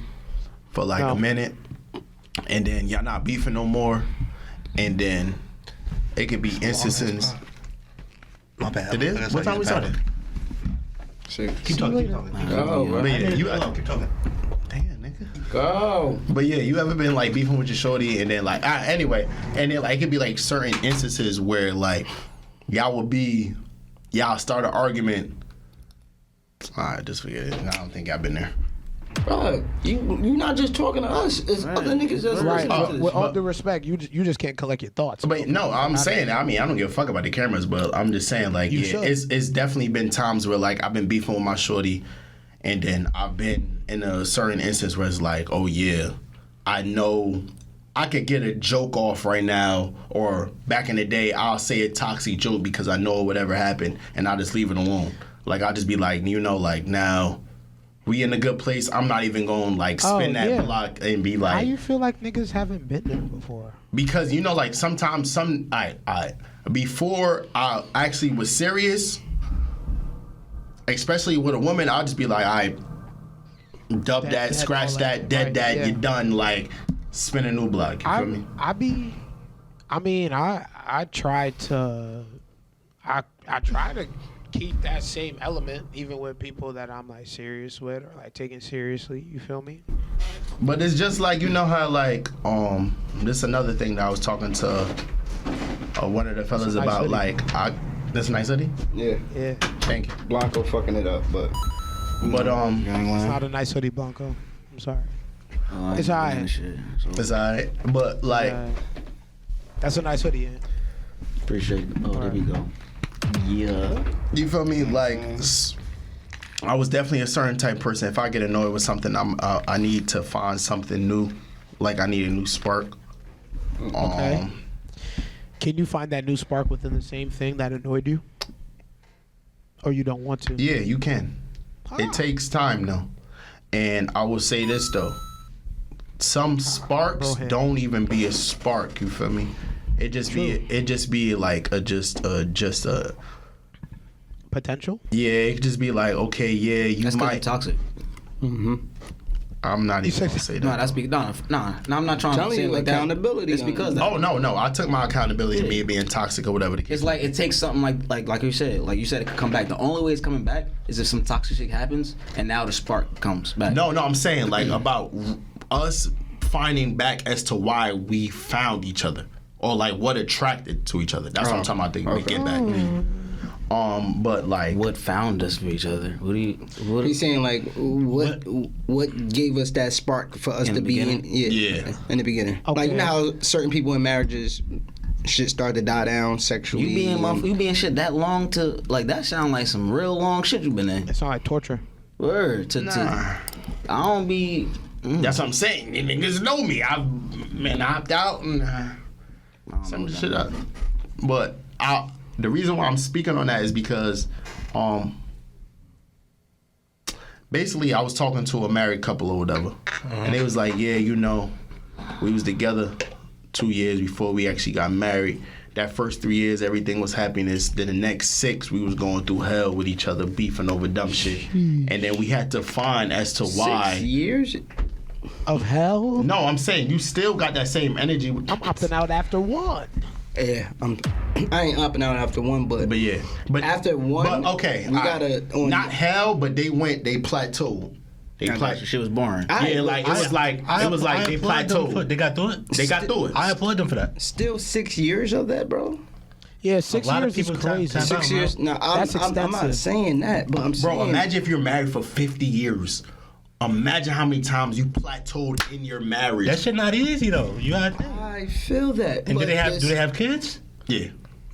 for like No. a minute, and then y'all not beefing no more, and then it could be instances. My bad. It is. What time we started? Keep talking. Go, bro. But yeah, you. Keep talking. Damn, nigga. Go. But yeah, you ever been like beefing with your shorty, and then like anyway, and then like it could be like certain instances where like y'all start an argument. Alright, just forget it. I don't think I've been there. Bro, you not just talking to us. It's other niggas that's Right. listening to this. With all due respect, you just can't collect your thoughts. But no, I'm saying, I mean, I don't give a fuck about the cameras, but I'm just saying, like, You yeah, should. it's definitely been times where, like, I've been beefing with my shorty, and then I've been in a certain instance where it's like, oh, yeah, I know I could get a joke off right now, or back in the day, I'll say a toxic joke because I know whatever happened, and I'll just leave it alone. Like, I'll just be like, you know, like, now we in a good place. I'm not even going to, like, spin that block and be like. How you feel like niggas haven't been there before? Because you know, like sometimes before I actually was serious, especially with a woman, I'll just be like, I dub that, Dead, scratch all that, that. dead Right, that, yeah. you're done. Like spin a new block. You feel me? I try to keep that same element even with people that I'm like serious with or like taking seriously. You feel me? But it's just like, you know how like this is another thing that I was talking to one of the fellas It's a nice about. hoodie. Like this a nice hoodie. Yeah. Yeah. Thank you. Blanco fucking it up, but It's not a nice hoodie, Blanco. I'm sorry. It's alright. It's alright. But like. That's a nice hoodie. Yeah. Appreciate it. Oh, there we go. Yeah. You feel me? Like, I was definitely a certain type of person. If I get annoyed with something, I need to find something new. Like, I need a new spark. Okay. Can you find that new spark within the same thing that annoyed you? Or you don't want to? Yeah, you can. It takes time though. And I will say this though. Some sparks don't even be a spark, you feel me? It just be like just a potential? Yeah, it could just be like, okay, yeah, you That's might toxic. Mm-hmm. I'm not even gonna say that. No, that's I'm not trying to say it like accountability. That. It's because Oh no, I took my accountability to me being toxic or whatever the case. it's like it takes something like you said, it could come back. The only way it's coming back is if some toxic shit happens, and now the spark comes back. No, I'm saying like about us finding back as to why we found each other, or like what attracted to each other. That's what I'm talking about. We get back. But like, what found us for each other? He's saying like what gave us that spark for us to be in? Yeah, in the beginning. Okay. Like, you know how certain people in marriages, shit start to die down sexually. You being shit that long to like that sound like some real long shit you been in. It sound like torture. Word to I don't be. That's what I'm saying. You niggas know me. I've been opt out and some shit up. But the reason why I'm speaking on that is because basically I was talking to a married couple or whatever, and they was like, yeah, you know, we was together 2 years before we actually got married. That first 3 years, everything was happiness. Then the next 6, we was going through hell with each other, beefing over dumb shit. And then we had to find as to why. 6 years of hell? No, I'm saying you still got that same energy. I'm opting out after 1. Yeah, I ain't opting out after 1, but yeah, but after 1, but okay, we gotta not hell, but they plateaued. Shit was boring. It was like they plateaued. They got through it. They got through it. I applaud them for that. Still 6 years of that, bro. Yeah, 6 years is crazy. 6 years. No, I'm not saying that, but I'm saying. Bro, imagine if you're married for 50 years. Imagine how many times you plateaued in your marriage. That shit not easy though. I feel that. And do they have kids? Yeah.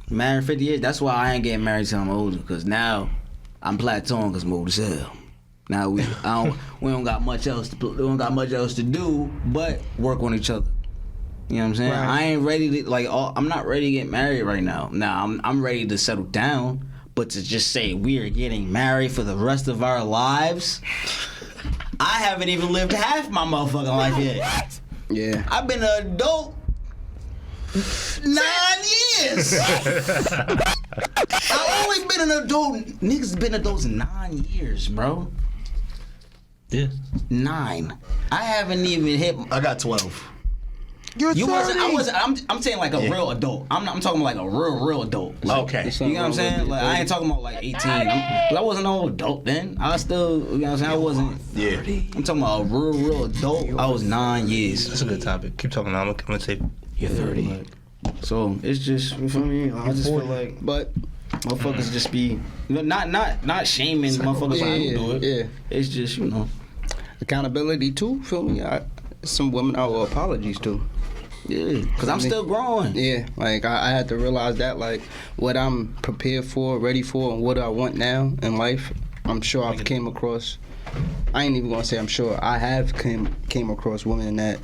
Married 50 years. That's why I ain't getting married till I'm older. Cause now I'm plateauing because I'm old as hell. Now we don't got much else to do but work on each other. You know what I'm saying? Right. I ain't ready to I'm not ready to get married right now. Now I'm ready to settle down, but to just say we are getting married for the rest of our lives, I haven't even lived half my motherfucking life yet. Yeah. I've been an adult 9 years. I've only been an adult. Niggas been adults 9 years, bro. Yeah. 9. I haven't even hit. I got 12. You're 30. I'm saying like a real adult. I'm talking about like a real adult. Like, Okay. You know what I'm saying? Like I ain't talking about like 18. I wasn't no adult then. I still, you know what I'm saying? I wasn't. Yeah. I'm talking about a real adult. I was 9 years. That's a good topic. Keep talking. I'm gonna say You're 30. So it's just, you feel me? I just feel like, but motherfuckers just be not shaming motherfuckers who do it. Yeah. It's just, you know, accountability too. Feel me? Some women I owe apologies to. Yeah, because I'm still growing. Yeah, like I had to realize that, like, what I'm prepared for, ready for, and what I want now in life. I'm sure I've came across. I ain't even gonna say I'm sure. I have came across women that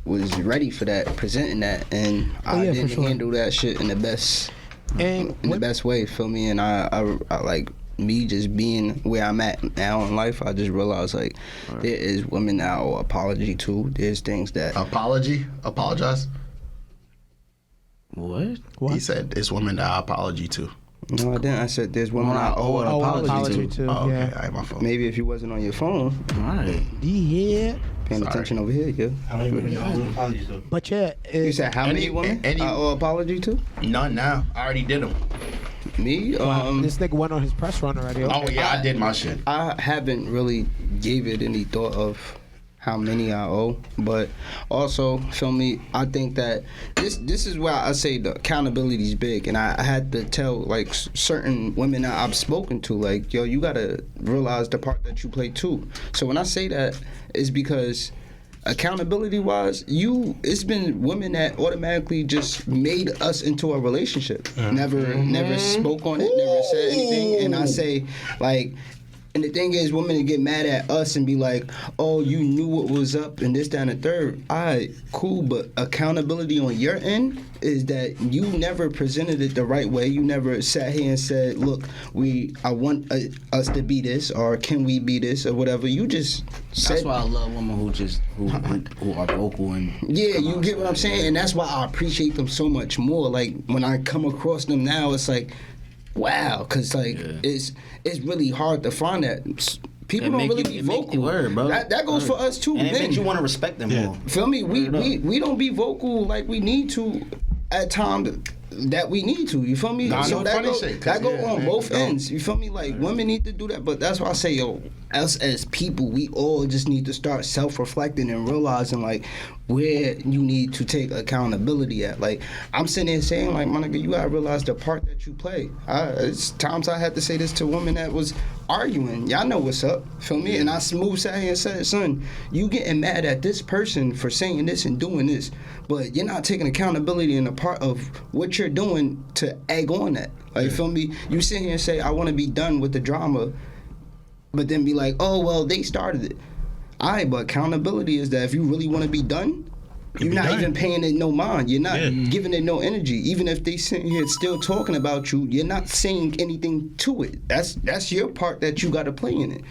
was ready for that, presenting that, and I didn't handle that shit in the best the best way. Feel me? And I like. Me just being where I'm at now in life, I just realized like there is women that I owe apology to. There's things that Apologize. What? He said there's women that I apology to. No, I didn't. I said there's women I owe an apology to. Oh, okay, yeah. all right, my fault. Maybe if you wasn't on your phone, Right. Yeah. paying attention over here, yeah. how many apologies though? But yeah. You said how many women I owe apology to? None now. I already did them. Me? This nigga went on his press run already. Okay. Oh yeah, I did my shit. I haven't really gave it any thought of how many I owe, but also, feel me, I think that this is why I say the accountability is big, and I had to tell like certain women that I've spoken to, like, yo, you gotta realize the part that you play too. So when I say that, it's because accountability wise, it's been women that automatically just made us into a relationship. Never spoke on it, never said anything. And I say, like, And the thing is, women get mad at us and be like, "Oh, you knew what was up and this, that, and the third." All right, cool, but accountability on your end is that you never presented it the right way. You never sat here and said, "Look, I want us to be this, or can we be this, or whatever." You just said. That's why I love women who are vocal and. Yeah, you get what I'm saying, and that's why I appreciate them so much more. Like when I come across them now, it's like, wow, because like it's really hard to find that. People don't really be vocal. Word, bro. That goes for us too. And it makes you want to respect them more. Feel me? We don't be vocal like we need to at times that we need to. You feel me? Nah, so no funny that shit, go on man, both ends. You feel me? Like women need to do that, but that's why I say, yo, us as people, we all just need to start self-reflecting and realizing like where you need to take accountability at. Like I'm sitting there saying, like, my nigga, you gotta realize the part that you play. It's times I had to say this to women that was arguing. Y'all know what's up. Feel me? And I smooth sat here and said, son, you getting mad at this person for saying this and doing this, but you're not taking accountability in the part of what you're doing to egg on that. Like, feel me? You sit here and say, I want to be done with the drama, but then be like, oh, well, they started it. All right, but accountability is that if you really want to be done, you're not even paying it no mind. You're not giving it no energy. Even if they sitting here still talking about you, you're not saying anything to it. That's your part that you got to play in it.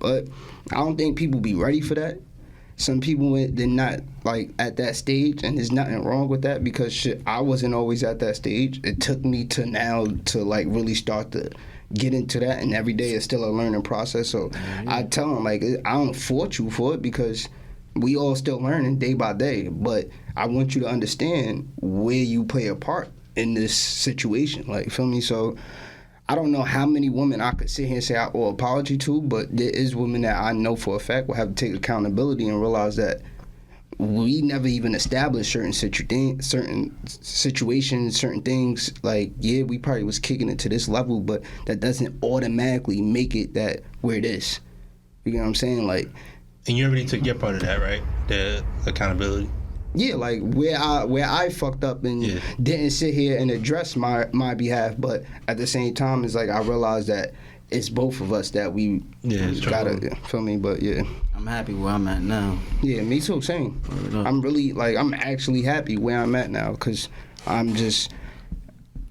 But I don't think people be ready for that. Some people they're not like at that stage, and there's nothing wrong with that because shit, I wasn't always at that stage. It took me to now to like really start to get into that, and every day is still a learning process. So I tell them like I don't fault you for it because we all still learning day by day. But I want you to understand where you play a part in this situation. Like, feel me? So I don't know how many women I could sit here and say I owe apology to, but there is women that I know for a fact will have to take accountability and realize that we never even established certain situations, certain things. Like, yeah, we probably was kicking it to this level, but that doesn't automatically make it that where it is. You know what I'm saying? Like, and you already took your part of that, right? The accountability. Yeah, like where I fucked up and didn't sit here and address my behalf, but at the same time, it's like I realized that it's both of us that we gotta feel me. But yeah, I'm happy where I'm at now. Yeah, me too. Same. I'm actually happy where I'm at now because I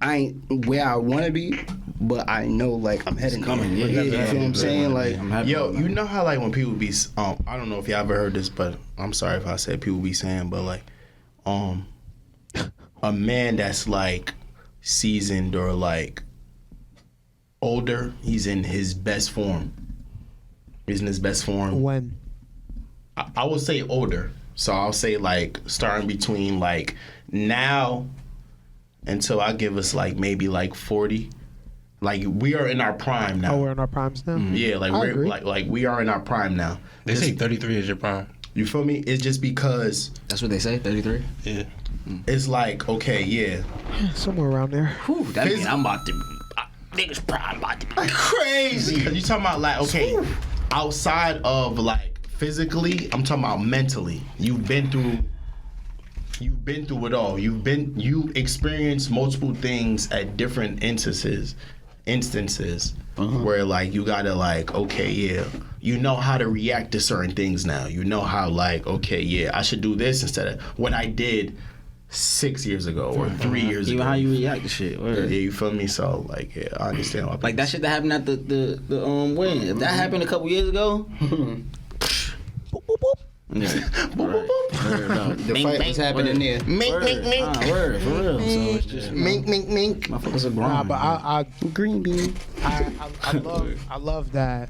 ain't where I want to be, but I know like I'm heading coming. there. You feel what I'm saying? Like, yo, you know how like when people be, I don't know if y'all ever heard this, but I'm sorry if I said people be saying, but like, a man that's like seasoned or like older, he's in his best form. He's in his best form. When? I would say older. So I'll say like starting between like now until I give us like maybe like 40. Like we are in our prime now. Oh, we're in our primes now? Yeah, like we're like we are in our prime now. They say 33 is your prime. You feel me? It's just because that's what they say, 33? Yeah. It's like, okay, yeah. Somewhere around there. Whew, that means I'm about to niggas prime about to be crazy. Cause you talking about like, okay, outside of like physically, I'm talking about mentally. You've been through it all. You experienced multiple things at different instances where like you gotta like, okay, yeah, you know how to react to certain things now. You know how like, okay, yeah, I should do this instead of what I did 6 years ago or 3 years ago. Even how you react to shit. Yeah, you feel me? So like, yeah, I understand. Like that shit that happened at the wedding. If that happened a couple years ago. Yeah. The fight was happening there. Mink. Word, for real. So it's just mink. Motherfuckers are grown. Nah, but I green bean. I love that.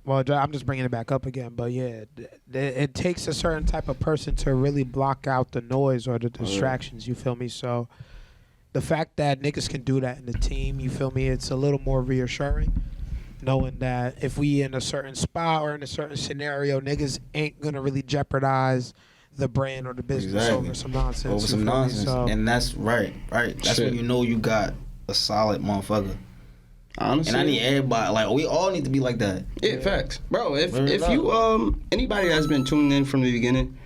Well, I'm just bringing it back up again, but yeah, it takes a certain type of person to really block out the noise or the distractions. You feel me? So the fact that niggas can do that in the team, you feel me? It's a little more reassuring. Knowing that if we in a certain spot or in a certain scenario, niggas ain't gonna really jeopardize the brand or the business over some nonsense. Over some nonsense. So, and that's right. That's when you know you got a solid motherfucker. Honestly. And I need everybody, like, we all need to be like that. Yeah, facts. Bro, if you, anybody that's been tuning in from the beginning,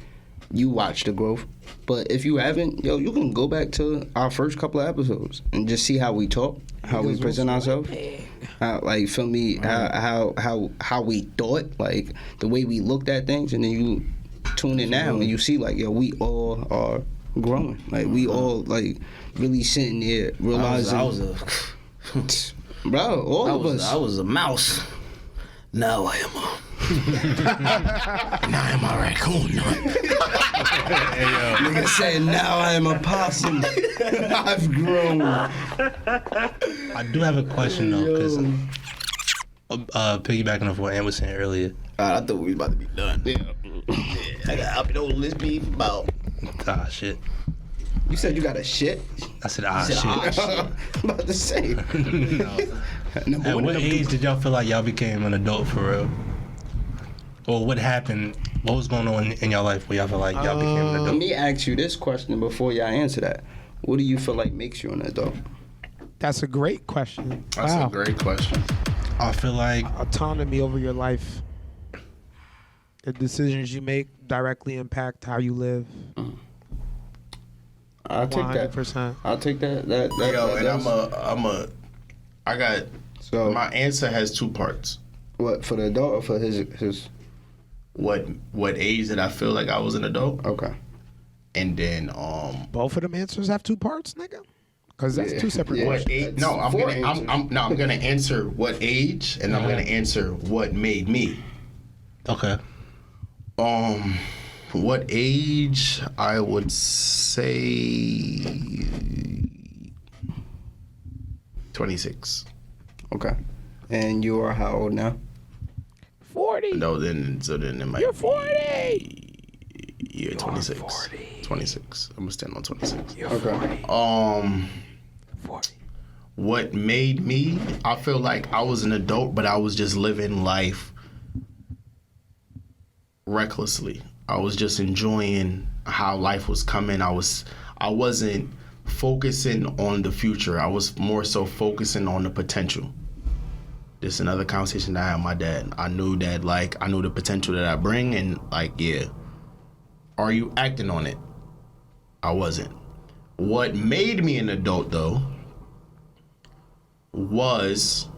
you watch the growth. But if you haven't, yo, you can go back to our first couple of episodes and just see how we talk, how we present ourselves. Like, feel me, how we thought, like the way we looked at things, and then you tune in now and you see like, yo, we all are growing. Like we all like really sitting there realizing. Bro, all of us. I was a mouse. Now I am a. Now I'm a raccoon. Nigga said, now I am a possum. I've grown. I do have a question though, because piggybacking off what Ann was saying earlier. I thought we was about to be done. Yeah. I got up in old list beef about. Ah, shit. You said you got a shit? I said, shit. I'm about to say. No. At what age did y'all feel like y'all became an adult for real? Or what happened? What was going on in y'all life where y'all feel like y'all became an adult? Let me ask you this question before y'all answer that. What do you feel like makes you an adult? That's a great question. That's a great question. I feel like autonomy over your life. The decisions you make directly impact how you live. I'll take 100%. that. I'll take that. I got. So my answer has two parts. What, for the adult or for his? What age did I feel like I was an adult? Okay. And then both of them answers have two parts, nigga. Because that's two separate questions. I'm gonna answer what age, and I'm gonna answer what made me. Okay. What age? I would say 26. Okay. And you are how old now? 40. No, then it might. You're 40. Yeah, 26. 26. I'm gonna stand on 26. You're okay. 40. What made me? I feel like I was an adult, but I was just living life recklessly. I was just enjoying how life was coming. I wasn't focusing on the future. I was more so focusing on the potential. This is another conversation that I had with my dad. I knew that, like, I knew the potential that I bring, and like, yeah. Are you acting on it? I wasn't. What made me an adult though was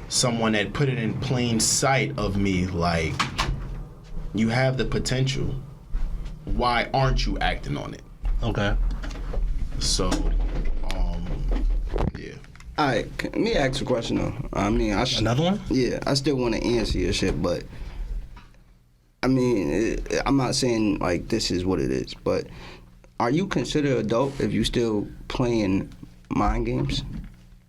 someone that put it in plain sight of me, like, you have the potential. Why aren't you acting on it? Okay. So, yeah. All right, let me ask a question though. I mean, another one? Yeah, I still want to answer your shit, but I mean, I'm not saying like this is what it is, but are you considered adult if you still playing mind games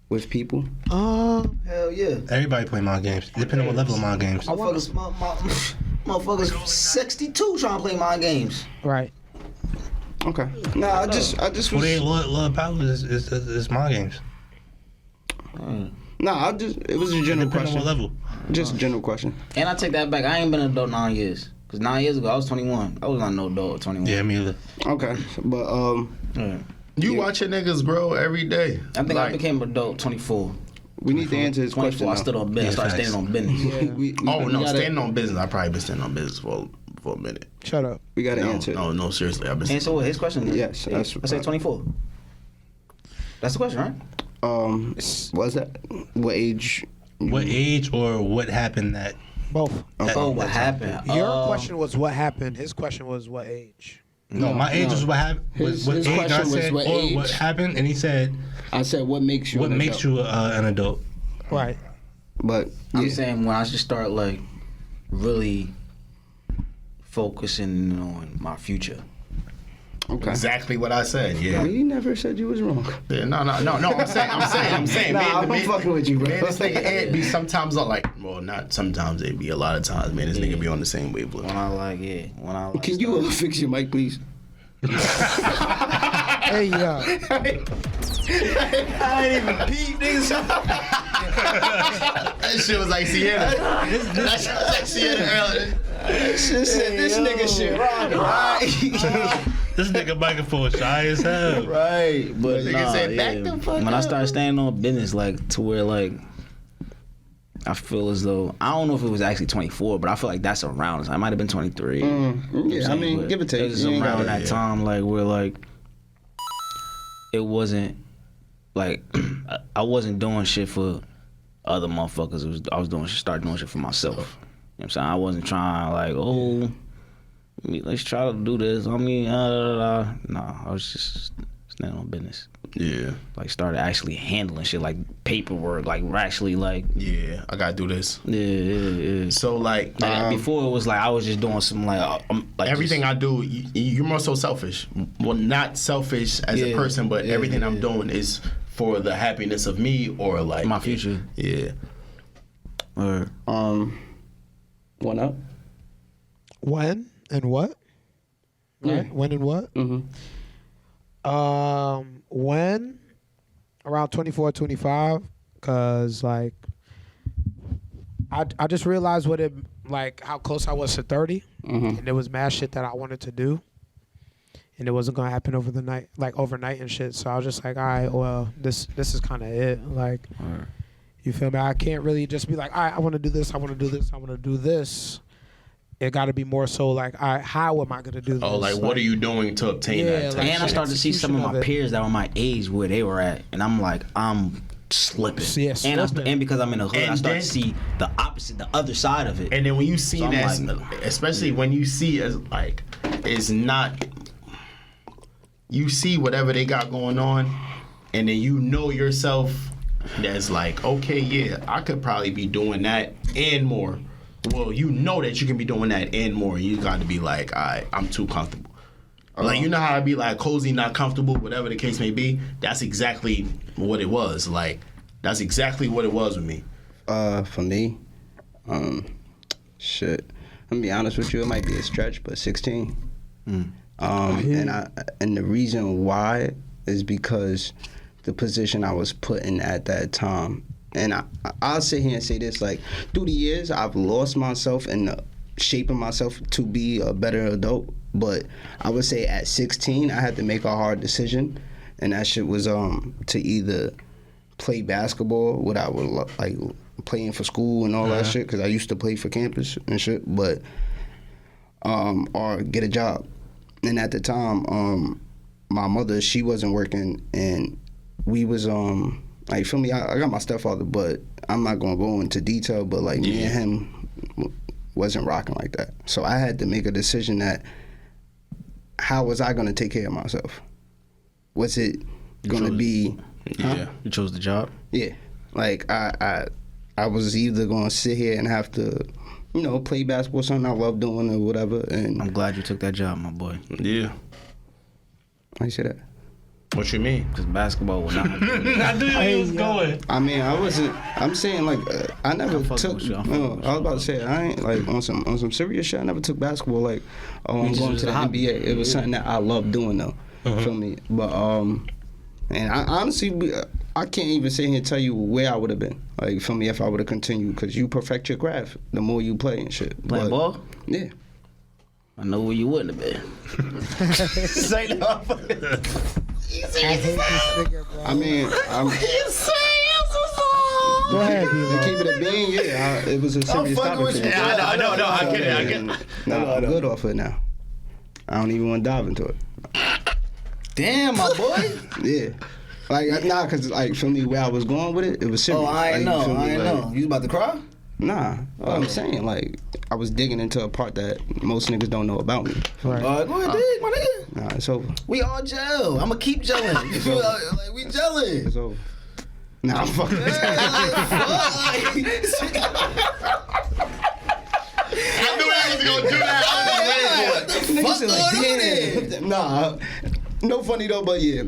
with people? Hell yeah. Everybody play mind games, depending on what level of mind games. Motherfuckers 62 trying to play mind games. Right. Okay. No, I just was. What ain't love power is mind games. No, it was a general question. On what level? Just a general question. And I take that back. I ain't been an adult 9 years. Because 9 years ago, I was 21. I was not no adult at 21. Yeah, me either. Okay, but You watching niggas grow every day. I think I became an adult 24. We need to answer this 24, question. I stood on business. I started standing on business. Standing on business. I probably been standing on business for a minute. Shut up. We got to answer. No, seriously. I've been. And so what his question is? Yes, I said 24. That's the question, right? Was that what age? What age or what happened that? Both. What happened? Your question was what happened. His question was what age. No, my age was what happened. His What age I question was said, what or age. what happened, and he said, I said what makes you? "What an makes adult? you an adult?" Right. But I'm saying when I should start like really focusing on my future. Okay. Exactly what I said. Yeah. He never said you was wrong. Yeah, no. I'm saying. Nah, I'm fucking with you, bro. Man, this nigga Ed be sometimes like, well, not sometimes. It be a lot of times. Man, this nigga be on the same wavelength. When I like. Can you fix your mic, please? Hey, yo. I ain't even peep, niggas. That shit was like Sienna. That shit was like Sienna earlier. This nigga shit right. This nigga microphone shy as hell. Right, but Nigga said, back the fuck when I up. started standing on business, like to where like I feel as though I don't know if it was actually 24, but I feel like that's around. I might have been 23. Yeah, I mean, give or take. It was around that time, like where like it wasn't like I wasn't doing shit for other motherfuckers. I was start doing shit for myself. You know what I'm saying? I wasn't trying like, oh, let's try to do this. I mean, no, I was just standing on business. Yeah. Like started actually handling shit like paperwork, like actually like Yeah, I gotta do this. Yeah. So like before it was like I was just doing some like everything I do. You're more so selfish. Well, not selfish as a person, but everything I'm doing is for the happiness of me or like my future. Yeah. Or one up. When and what? Right? When and what? When around 24, 25, cause like I just realized what it like how close I was to 30, and there was mad shit that I wanted to do, and it wasn't gonna happen overnight and shit. So I was just like, all right, well, this is kind of it. Like, you feel me? I can't really just be like, all right, I want to do this, I want to do this, I want to do this. It got to be more so like, all right, how am I gonna do this? Oh, like what are you doing to obtain that? And I started to see some of my peers that were my age where they were at, and I'm like, I'm slipping. Yeah, and because I'm in the hood, I start to see the opposite, the other side of it. And then when you see so that, like, especially when you see as like, it's not. You see whatever they got going on, and then you know yourself. That's like, okay, yeah, I could probably be doing that and more. Well, you know that you can be doing that and more. You got to be like, all right, I'm too comfortable. Like, you know how I'd be like cozy, not comfortable, whatever the case may be? That's exactly what it was. Like, that's exactly what it was with me. For me, shit. I'm gonna be honest with you, it might be a stretch, but 16. And the reason why is because the position I was put in at that time. And I'll sit here and say this, like, through the years, I've lost myself in shaping myself to be a better adult. But I would say at 16, I had to make a hard decision. And that shit was to either play basketball, what I would like playing for school and all that shit, because I used to play for campus and shit, but or get a job. And at the time, my mother, she wasn't working, and we was like, feel me, I got my stepfather, but I'm not gonna go into detail, but like me and him wasn't rocking like that. So I had to make a decision that how was I gonna take care of myself? Was it gonna be You chose the job? Yeah. Like I was either gonna sit here and have to, you know, play basketball, something I love doing or whatever, and I'm glad you took that job, my boy. Yeah. Why you say that? What you mean? Because basketball was not. I knew he was going. I mean, I'm saying like I never took. No, I was about to say I ain't like on some serious shit. I never took basketball like I'm going to the NBA. It was something that I love doing though. Feel me? But and I honestly I can't even sit here and tell you where I would have been. Like feel me if I would have continued, because you perfect your craft the more you play and shit. Playing ball? Yeah. I know where you wouldn't have been. Say no. I mean, Go ahead, to keep it a bean, yeah, it was a serious topic. Yeah, I know, I get it. Nah, I'm good off it now. I don't even want to dive into it. Damn, my boy. Yeah. Like, nah, because, like, for me, where I was going with it, it was serious. Oh, I ain't like, know. You about to cry? Nah. I'm saying, like, I was digging into a part that most niggas don't know about me. Right. Go ahead, dig, my nigga. Nah, it's over. We all gel. I'ma keep gelling. Like, we gelling. It's over. Nah, I'm fucking. I knew I was gonna do that. Niggas said, like, damn. Nah, no funny though, but yeah.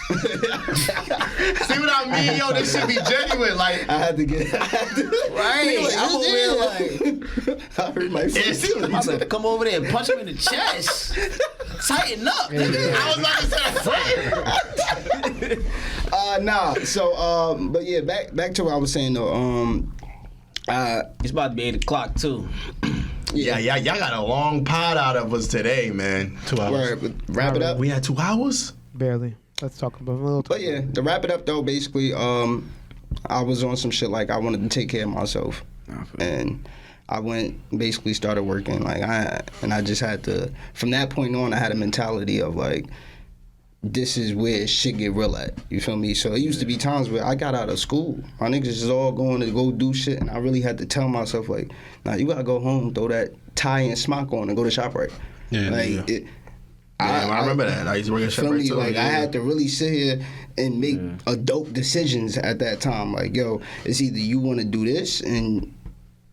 See what I mean, yo? This should be genuine. Like I had to get. Right. Like, I'm over here like, I heard my feelings. I'm about to come over there and punch him in the chest. Tighten up, nigga. I was about to say. Nah. So, but yeah, back to what I was saying though. It's about to be 8 o'clock too. Yeah, y'all got a long pod out of us today, man. 2 hours. Wrap it up. We had 2 hours? Barely. Let's talk about a little. But yeah, to wrap it up though, basically, I was on some shit like I wanted to take care of myself, and I basically started working. I just had to. From that point on, I had a mentality of like, this is where shit get real at. You feel me? So it used to be times where I got out of school. My niggas is all going to go do shit, and I really had to tell myself like, nah, you gotta go home, throw that tie and smock on, and go to ShopRite. Yeah. I remember that. I used to work at ShopRite too. Like I had to really sit here and make adult decisions at that time. Like, yo, it's either you want to do this and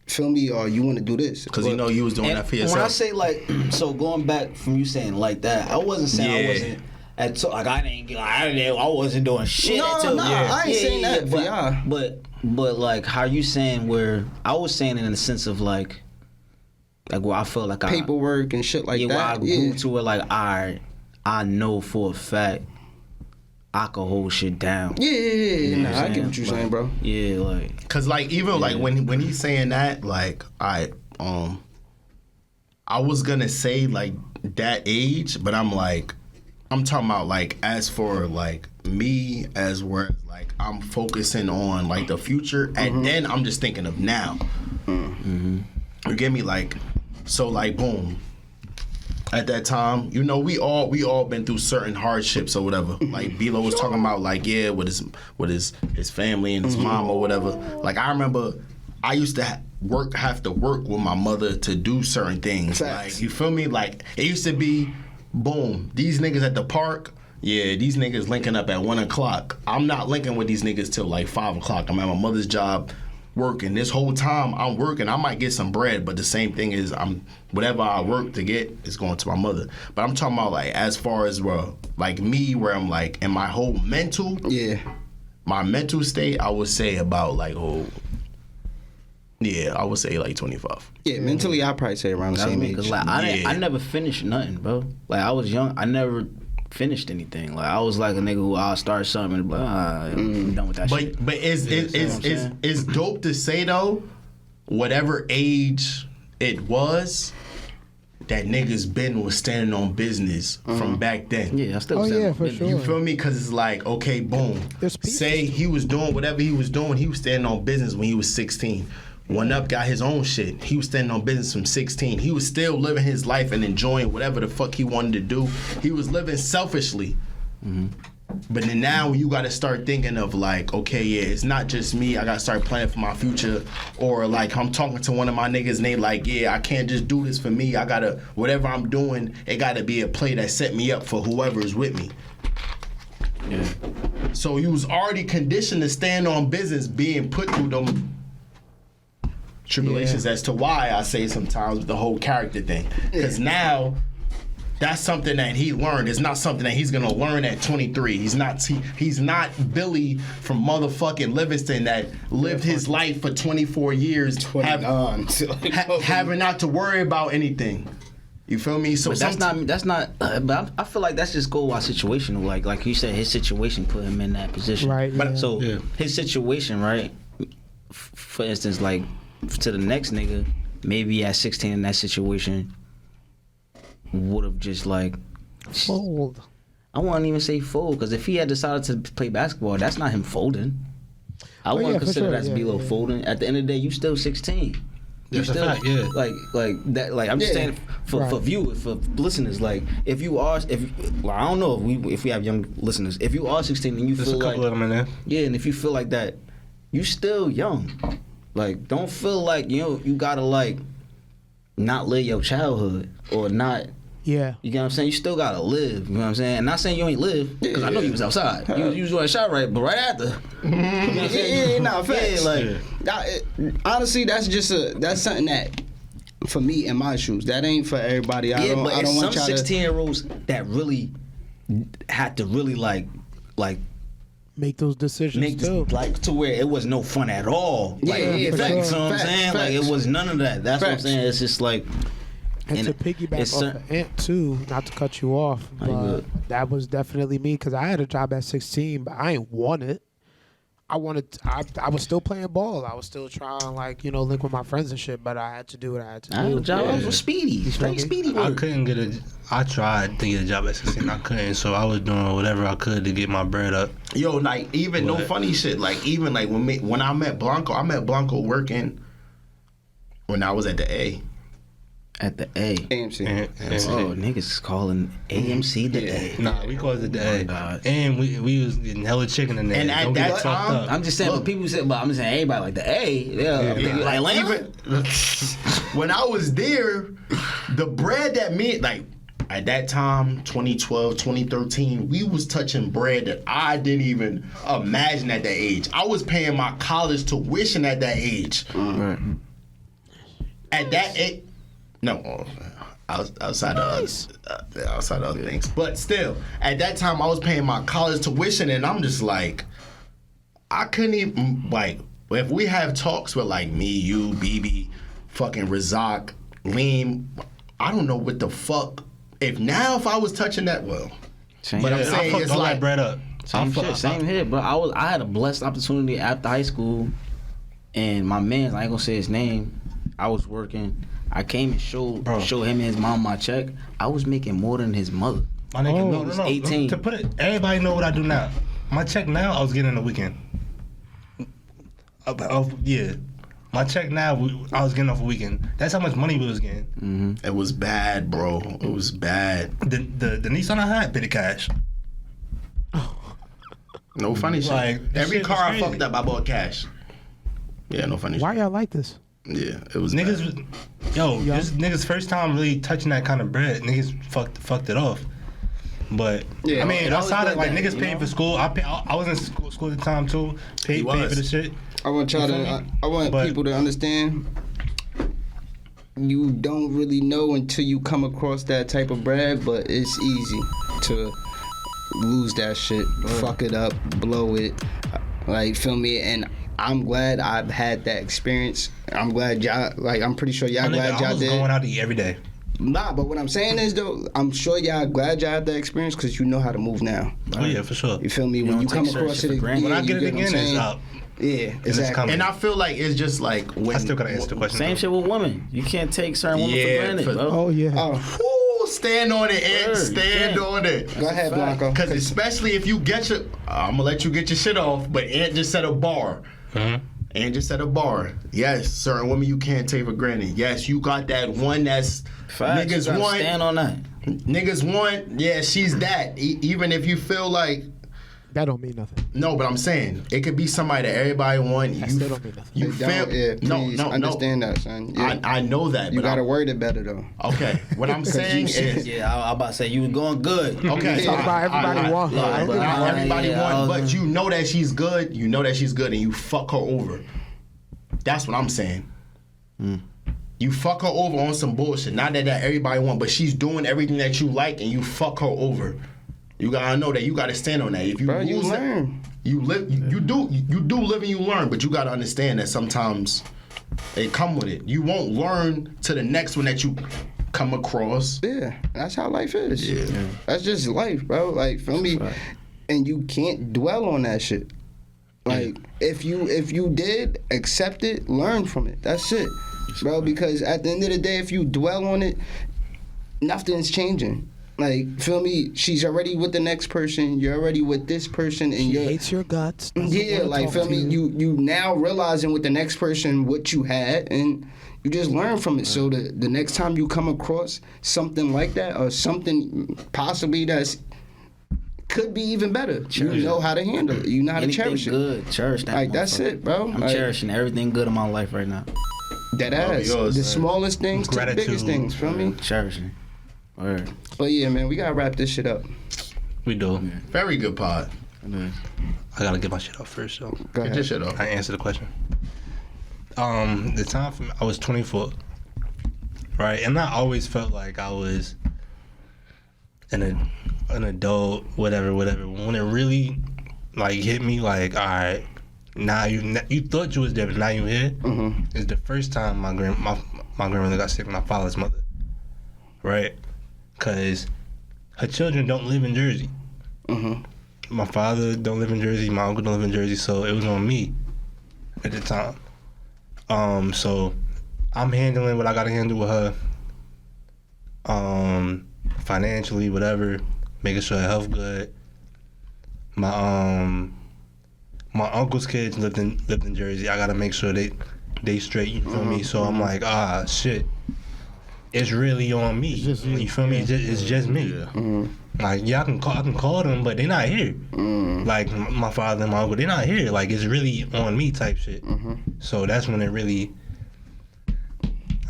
feel me, or you want to do this. Because you know you was doing that for yourself. When I say like, so going back from you saying like that, I wasn't saying I wasn't. I wasn't doing shit. I ain't saying that for y'all. But like, how you saying where I was saying it in the sense of like where I feel like paperwork and shit like that. Where I grew to where like I know for a fact I can hold shit down. Yeah. I get what you're saying, bro. Yeah, like, cause like even like when he's saying that, like I was gonna say like that age, but I'm talking about like as for like me as where like I'm focusing on like the future, and then I'm just thinking of now. You get me? Like, so like boom. At that time, you know, we all been through certain hardships or whatever. Like B-Lo was talking about like with his family and his mom or whatever. Like I remember I used to have to work with my mother to do certain things. Facts. Like, you feel me? Like it used to be boom, these niggas at the park, these niggas linking up at 1 o'clock. I'm not linking with these niggas till like 5 o'clock. I'm at my mother's job working. This whole time I'm working, I might get some bread, but the same thing is whatever I work to get is going to my mother. But I'm talking about like as far as like me, where I'm like in my whole mental, my mental state, I would say about like I would say like 25. Yeah, mentally I'd probably say around the same age. Cause like I never finished nothing, bro. Like I was young, I never finished anything. Like I was like a nigga who I'll start something and I'm done with that shit. But it's dope to say though, whatever age it was, that niggas was standing on business from back then. Yeah, I still stand on for business. sure. You feel me? Because it's like, okay, boom. Say he was doing whatever he was doing. He was standing on business when he was 16. One Up got his own shit. He was standing on business from 16. He was still living his life and enjoying whatever the fuck he wanted to do. He was living selfishly. But then now you got to start thinking of like, okay, it's not just me. I got to start planning for my future. Or like I'm talking to one of my niggas and they like, I can't just do this for me. I got to, whatever I'm doing, it got to be a play that set me up for whoever is with me. Yeah. So you was already conditioned to stand on business, being put through them tribulations as to why I say sometimes with the whole character thing. Because now that's something that he learned. It's not something that he's gonna learn at 23. He's not Billy from motherfucking Livingston that lived his life for 24 years having not to worry about anything. You feel me? So but that's not. But I feel like that's just go situation. Like you said, his situation put him in that position. Right. But so his situation, right? For instance, like to the next nigga, maybe at 16 in that situation would have just like fold. I wouldn't even say fold, because if he had decided to play basketball, that's not him folding. I wouldn't consider that to be low folding. At the end of the day, you still 16. That's a fact, Like that. Like I'm just saying for viewers, for listeners. Like if I don't know if we have young listeners. If you are 16 and you There's feel a couple like of them in there. and if you feel like that, you still young. Like don't feel like you gotta like not live your childhood or not. Yeah. You get what I'm saying? You still gotta live. You know what I'm saying? And not saying you ain't live, because I know you was outside. You was doing a shot right, but right after. Facts. Honestly, that's something that for me in my shoes. That ain't for everybody. I don't want some y'all 16-year-olds that really had to really like make those decisions too. Like to where it was no fun at all. Like, you know what I'm saying? Like it was none of that. That's what I'm saying. It's just like. And to piggyback off of Ant too, not to cut you off, but that was definitely me, because I had a job at 16, but I ain't want it. I was still playing ball. I was still trying, like, link with my friends and shit. But I had to do what I had to do. Job was speedy. Straight speedy I work. couldn't get I tried to get a job at 16. I couldn't, so I was doing whatever I could to get my bread up. Yo, like, even no funny shit. Like, even like when I met Blanco working when I was at the A. At the A. AMC. Oh, niggas is calling AMC the A. Nah, we called it the A. God. And we was getting hella chicken in there. And at Don't get that fucked time- up. I'm just saying, but people said, but I'm just saying, everybody like the A. Yeah. Like Atlanta? Even when I was there, the bread that me, like, at that time, 2012, 2013, we was touching bread that I didn't even imagine at that age. I was paying my college tuition at that age. Right. At that age, no, outside of other things, but still, at that time, I was paying my college tuition, and I'm just like, I couldn't even, like, if we have talks with like me, you, BB, fucking Razak, Leem, I don't know what the fuck. If I was touching that, well, Same but I'm here. saying I fucked it's all like that bread up. Same shit, same here. But I had a blessed opportunity after high school, and my man, I ain't gonna say his name. I was working. I came and showed him and his mom my check. I was making more than his mother. My nigga, no. 18. To put it, everybody know what I do now. My check now, I was getting in the weekend. Yeah. My check now, I was getting off a weekend. That's how much money we was getting. Mm-hmm. it was bad, bro. It was bad. The Nissan I had, petty cash. No funny shit. Like, that Every shit car was I crazy. fucked up, I bought cash. Yeah, no funny Why shit. y'all like this? Yeah, it was Niggas, bad. this niggas first time really touching that kind of bread. Niggas fucked it off. But Yeah, I mean, it always outside of like like that, niggas you paid know? for school. I was in school at the time too. Paid for the shit. I want y'all You feel to. me? I want But- people to understand. You don't really know until you come across that type of bread, but it's easy to lose that shit, fuck it up, blow it. Like, feel me? And I'm glad I've had that experience. I'm glad y'all. Like, I'm pretty sure y'all My nigga, glad I y'all was did. going out to eat every day. Nah, but what I'm saying is though, I'm sure y'all glad y'all had that experience because you know how to move now. Oh yeah, for sure. You feel me? You When don't you come take certain across shit it for again, granted. When I you get it what I'm again, it's saying? up. Yeah, it's exactly. coming. And I feel like it's just like when I still gotta answer the question. Same though. shit with women. You can't take certain women Yeah, for granted, for- bro. Oh yeah. Oh, Ooh, stand on it, Ed. Word, Stand yeah. on it. go ahead, Blanco. Because especially if you get your, I'm gonna let you get your shit off. But Ant just set a bar. Ant just set a bar. Yes, certain women you can't take for granted. Yes, you got that one that's Facts, you niggas gotta want. stand on that. Niggas want. Yeah, she's that. Even if you feel like. That don't mean nothing. No, but I'm saying it could be somebody that everybody want. That still don't mean nothing. You They don't, feel? yeah, please no, understand that, son. Yeah. I know that. You but gotta I'm- word it better though. Okay, what I'm saying is. Yeah, I about to say you was going good. Okay, Talk about everybody want her. Yeah, but Not everybody yeah, want, but you know that she's good. You know that she's good, and you fuck her over. That's what I'm saying. You fuck her over on some bullshit. Not that everybody want, but she's doing everything that you like, and you fuck her over. You gotta know that you gotta stand on that. If you Bro, you lose learn. you live. You do live and you learn, but you gotta understand that sometimes they come with it. You won't learn to the next one that you come across. Yeah, that's how life is. Yeah. That's just life, bro. Like, feel me? And you can't dwell on that shit. Like, if you did accept it, learn from it. That's it, bro. Because at the end of the day, if you dwell on it, nothing's changing. Like, feel me? She's already with the next person. You're already with this person, and She you're hates your guts. doesn't yeah. wanna Like, talk feel to me? You now realizing with the next person what you had, and you just learn from it. So the next time you come across something like that, or something possibly that's could be even better, you know how to handle it. You know how to Anything cherish it. good, cherish that. Like, that's motherfucker. it, bro. I'm Like, cherishing everything good in my life right now. that ass. yours, The man. smallest things to the Gratitude. biggest things. Feel me? Cherishing. Word. But yeah, man, we gotta wrap this shit up. We do. Very good pod. I gotta get my shit off first, so Go Get ahead. your shit off. I answer the question. The time for me, I was 24, right? And I always felt like I was an adult, whatever. When it really like hit me, like, all right, now you thought you was there, but now you here. It's the first time my grandmother got sick, my father's mother, right? Cause her children don't live in Jersey. my father don't live in Jersey, my uncle don't live in Jersey, so it was on me at the time. So I'm handling what I gotta handle with her. Financially, whatever, making sure her health good. My uncle's kids lived in Jersey. I gotta make sure they straight, you feel me? So I'm like, shit. It's really on me. You feel me? It's just me. Yeah. Like, yeah, I can call them, but they're not here. Like, my father and my uncle, they're not here. Like, it's really on me type shit. So that's when it really,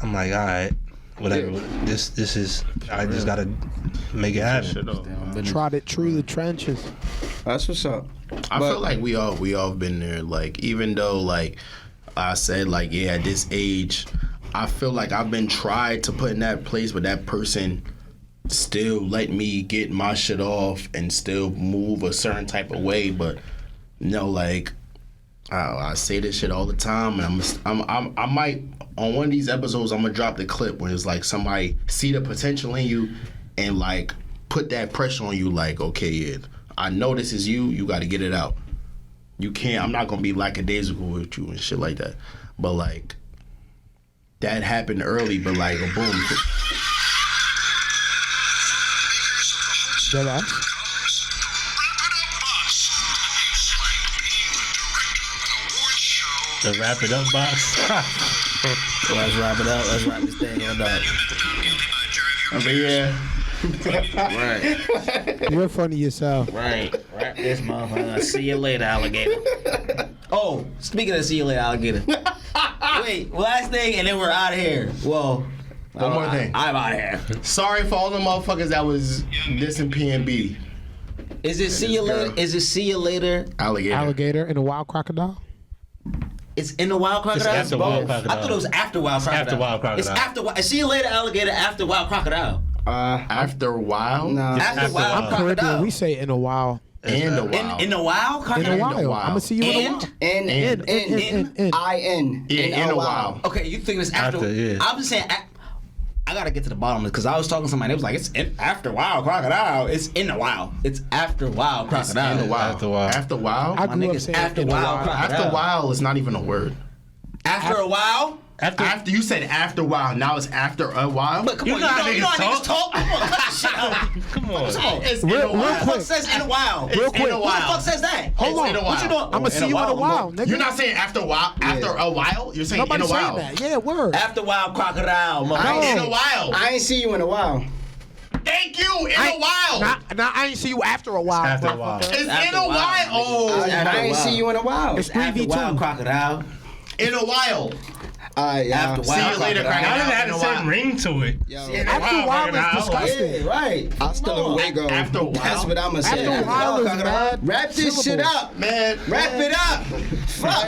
I'm like, all right, whatever. This is, I just gotta make it happen. Tried it through the trenches. That's what's up. I feel like we all been there. Like, even though, like I said, like, yeah, at this age, I feel like I've been tried to put in that place, but that person still let me get my shit off and still move a certain type of way. But like, I say this shit all the time, and I might on one of these episodes I'm gonna drop the clip where it's like somebody see the potential in you and like put that pressure on you. Like, okay, yeah, I know this is you. You got to get it out. You can't. I'm not gonna be lackadaisical with you and shit like that. But like, that happened early, but like a boom. The wrap it up box. Let's wrap it up. Let's wrap this thing up. But yeah. Right. You're funny yourself. Right. Wrap this motherfucker. See you later, alligator. Oh, speaking of see you later, alligator. Wait, last thing, and then we're out of here. Well, One more thing. I'm out of here. Sorry for all the motherfuckers that was dissing PNB. Is it see you later? Is it see you later? Alligator and a wild crocodile. It's in the wild crocodile. It's after wild crocodile. I thought it was after wild crocodile. After wild crocodile. It's after. See you later, alligator. After wild crocodile. After a while? No. After wild I'm Caribbean. crocodile. We say in a while. And a while. In the wild crocodile. In a while. while. I'm gonna see you in a while. N-I-N. In a while. Okay, you think it's after? After, yeah. I'm just saying. I gotta get to the bottom of it because I was talking to somebody. It was like it's after wild crocodile. It's in the wild. It's after wild crocodile. In a while. After a while. After a while? I My grew up niggas saying after in a wild while. crocodile. After a while is not even a word. After a while. After you said after a while, now it's after a while. But come You on, know how you know how niggas niggas talk. Come on, cut this shit out. Come on. It's in Real a while. Who the fuck quick. says in a while? It's Real in quick. a Who the while. fuck says that? Hold on. In a while. What you doing? I'm gonna see you in a while, nigga. You're not saying after a while. After a while, you're saying Nobody's in a while. saying that. Yeah, word. After wild crocodile, motherfucker. In a while. I ain't see you in a while. Thank you. In a while. Nah, I ain't see you after a while. After a while. motherfucker. It's After in a a while, while. Oh, After I a ain't while. see you in a while. It's After wild 3v2. crocodile. in a while. After See wild you later, crocodile. Crocodile. How did it have In the a same while. ring to it? After a while is disgusting. Yeah, right. I still away go. After a while. That's what I'ma say. After a while is mad. Wrap this shit syllables. up. Man. Wrap it up. Fuck.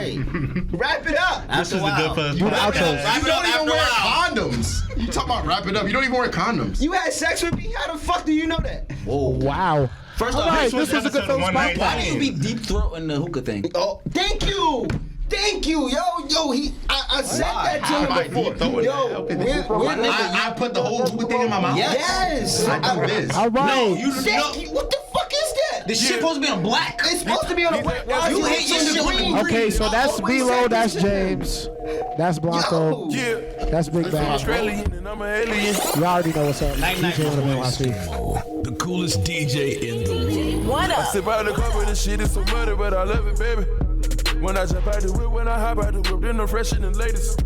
Wrap it up. This is the Goodfellas Do the podcast. outros. You don't even wear condoms. You talking about wrap it up. You don't even wear condoms. You had sex with me? How the fuck do you know that? Whoa. Wow. First All off, right, was this was a good episode film 119. why do you be deep throating the hookah thing? Oh, thank you. Thank you, yo, I said that How am I to him deep throwing before. that? We're I put the whole thing in my mouth. yes. I do this. All right. Thank you. What the fuck is that? This shit supposed to be on black. It's supposed to be on a white. Why You is hate it your in the shit with the green? Okay, so that's Always B-Lo, said that's this shit. James, that's Blanco, that's Big Bang. Australian and I'm an alien. You already know what's up. Night, DJ on the NYC. The coolest DJ in the world. What up? Sip out the cup and the shit is so muddy, but I love it, baby. When I jump out the whip, when I hop out the whip, then I'm fresh and the latest.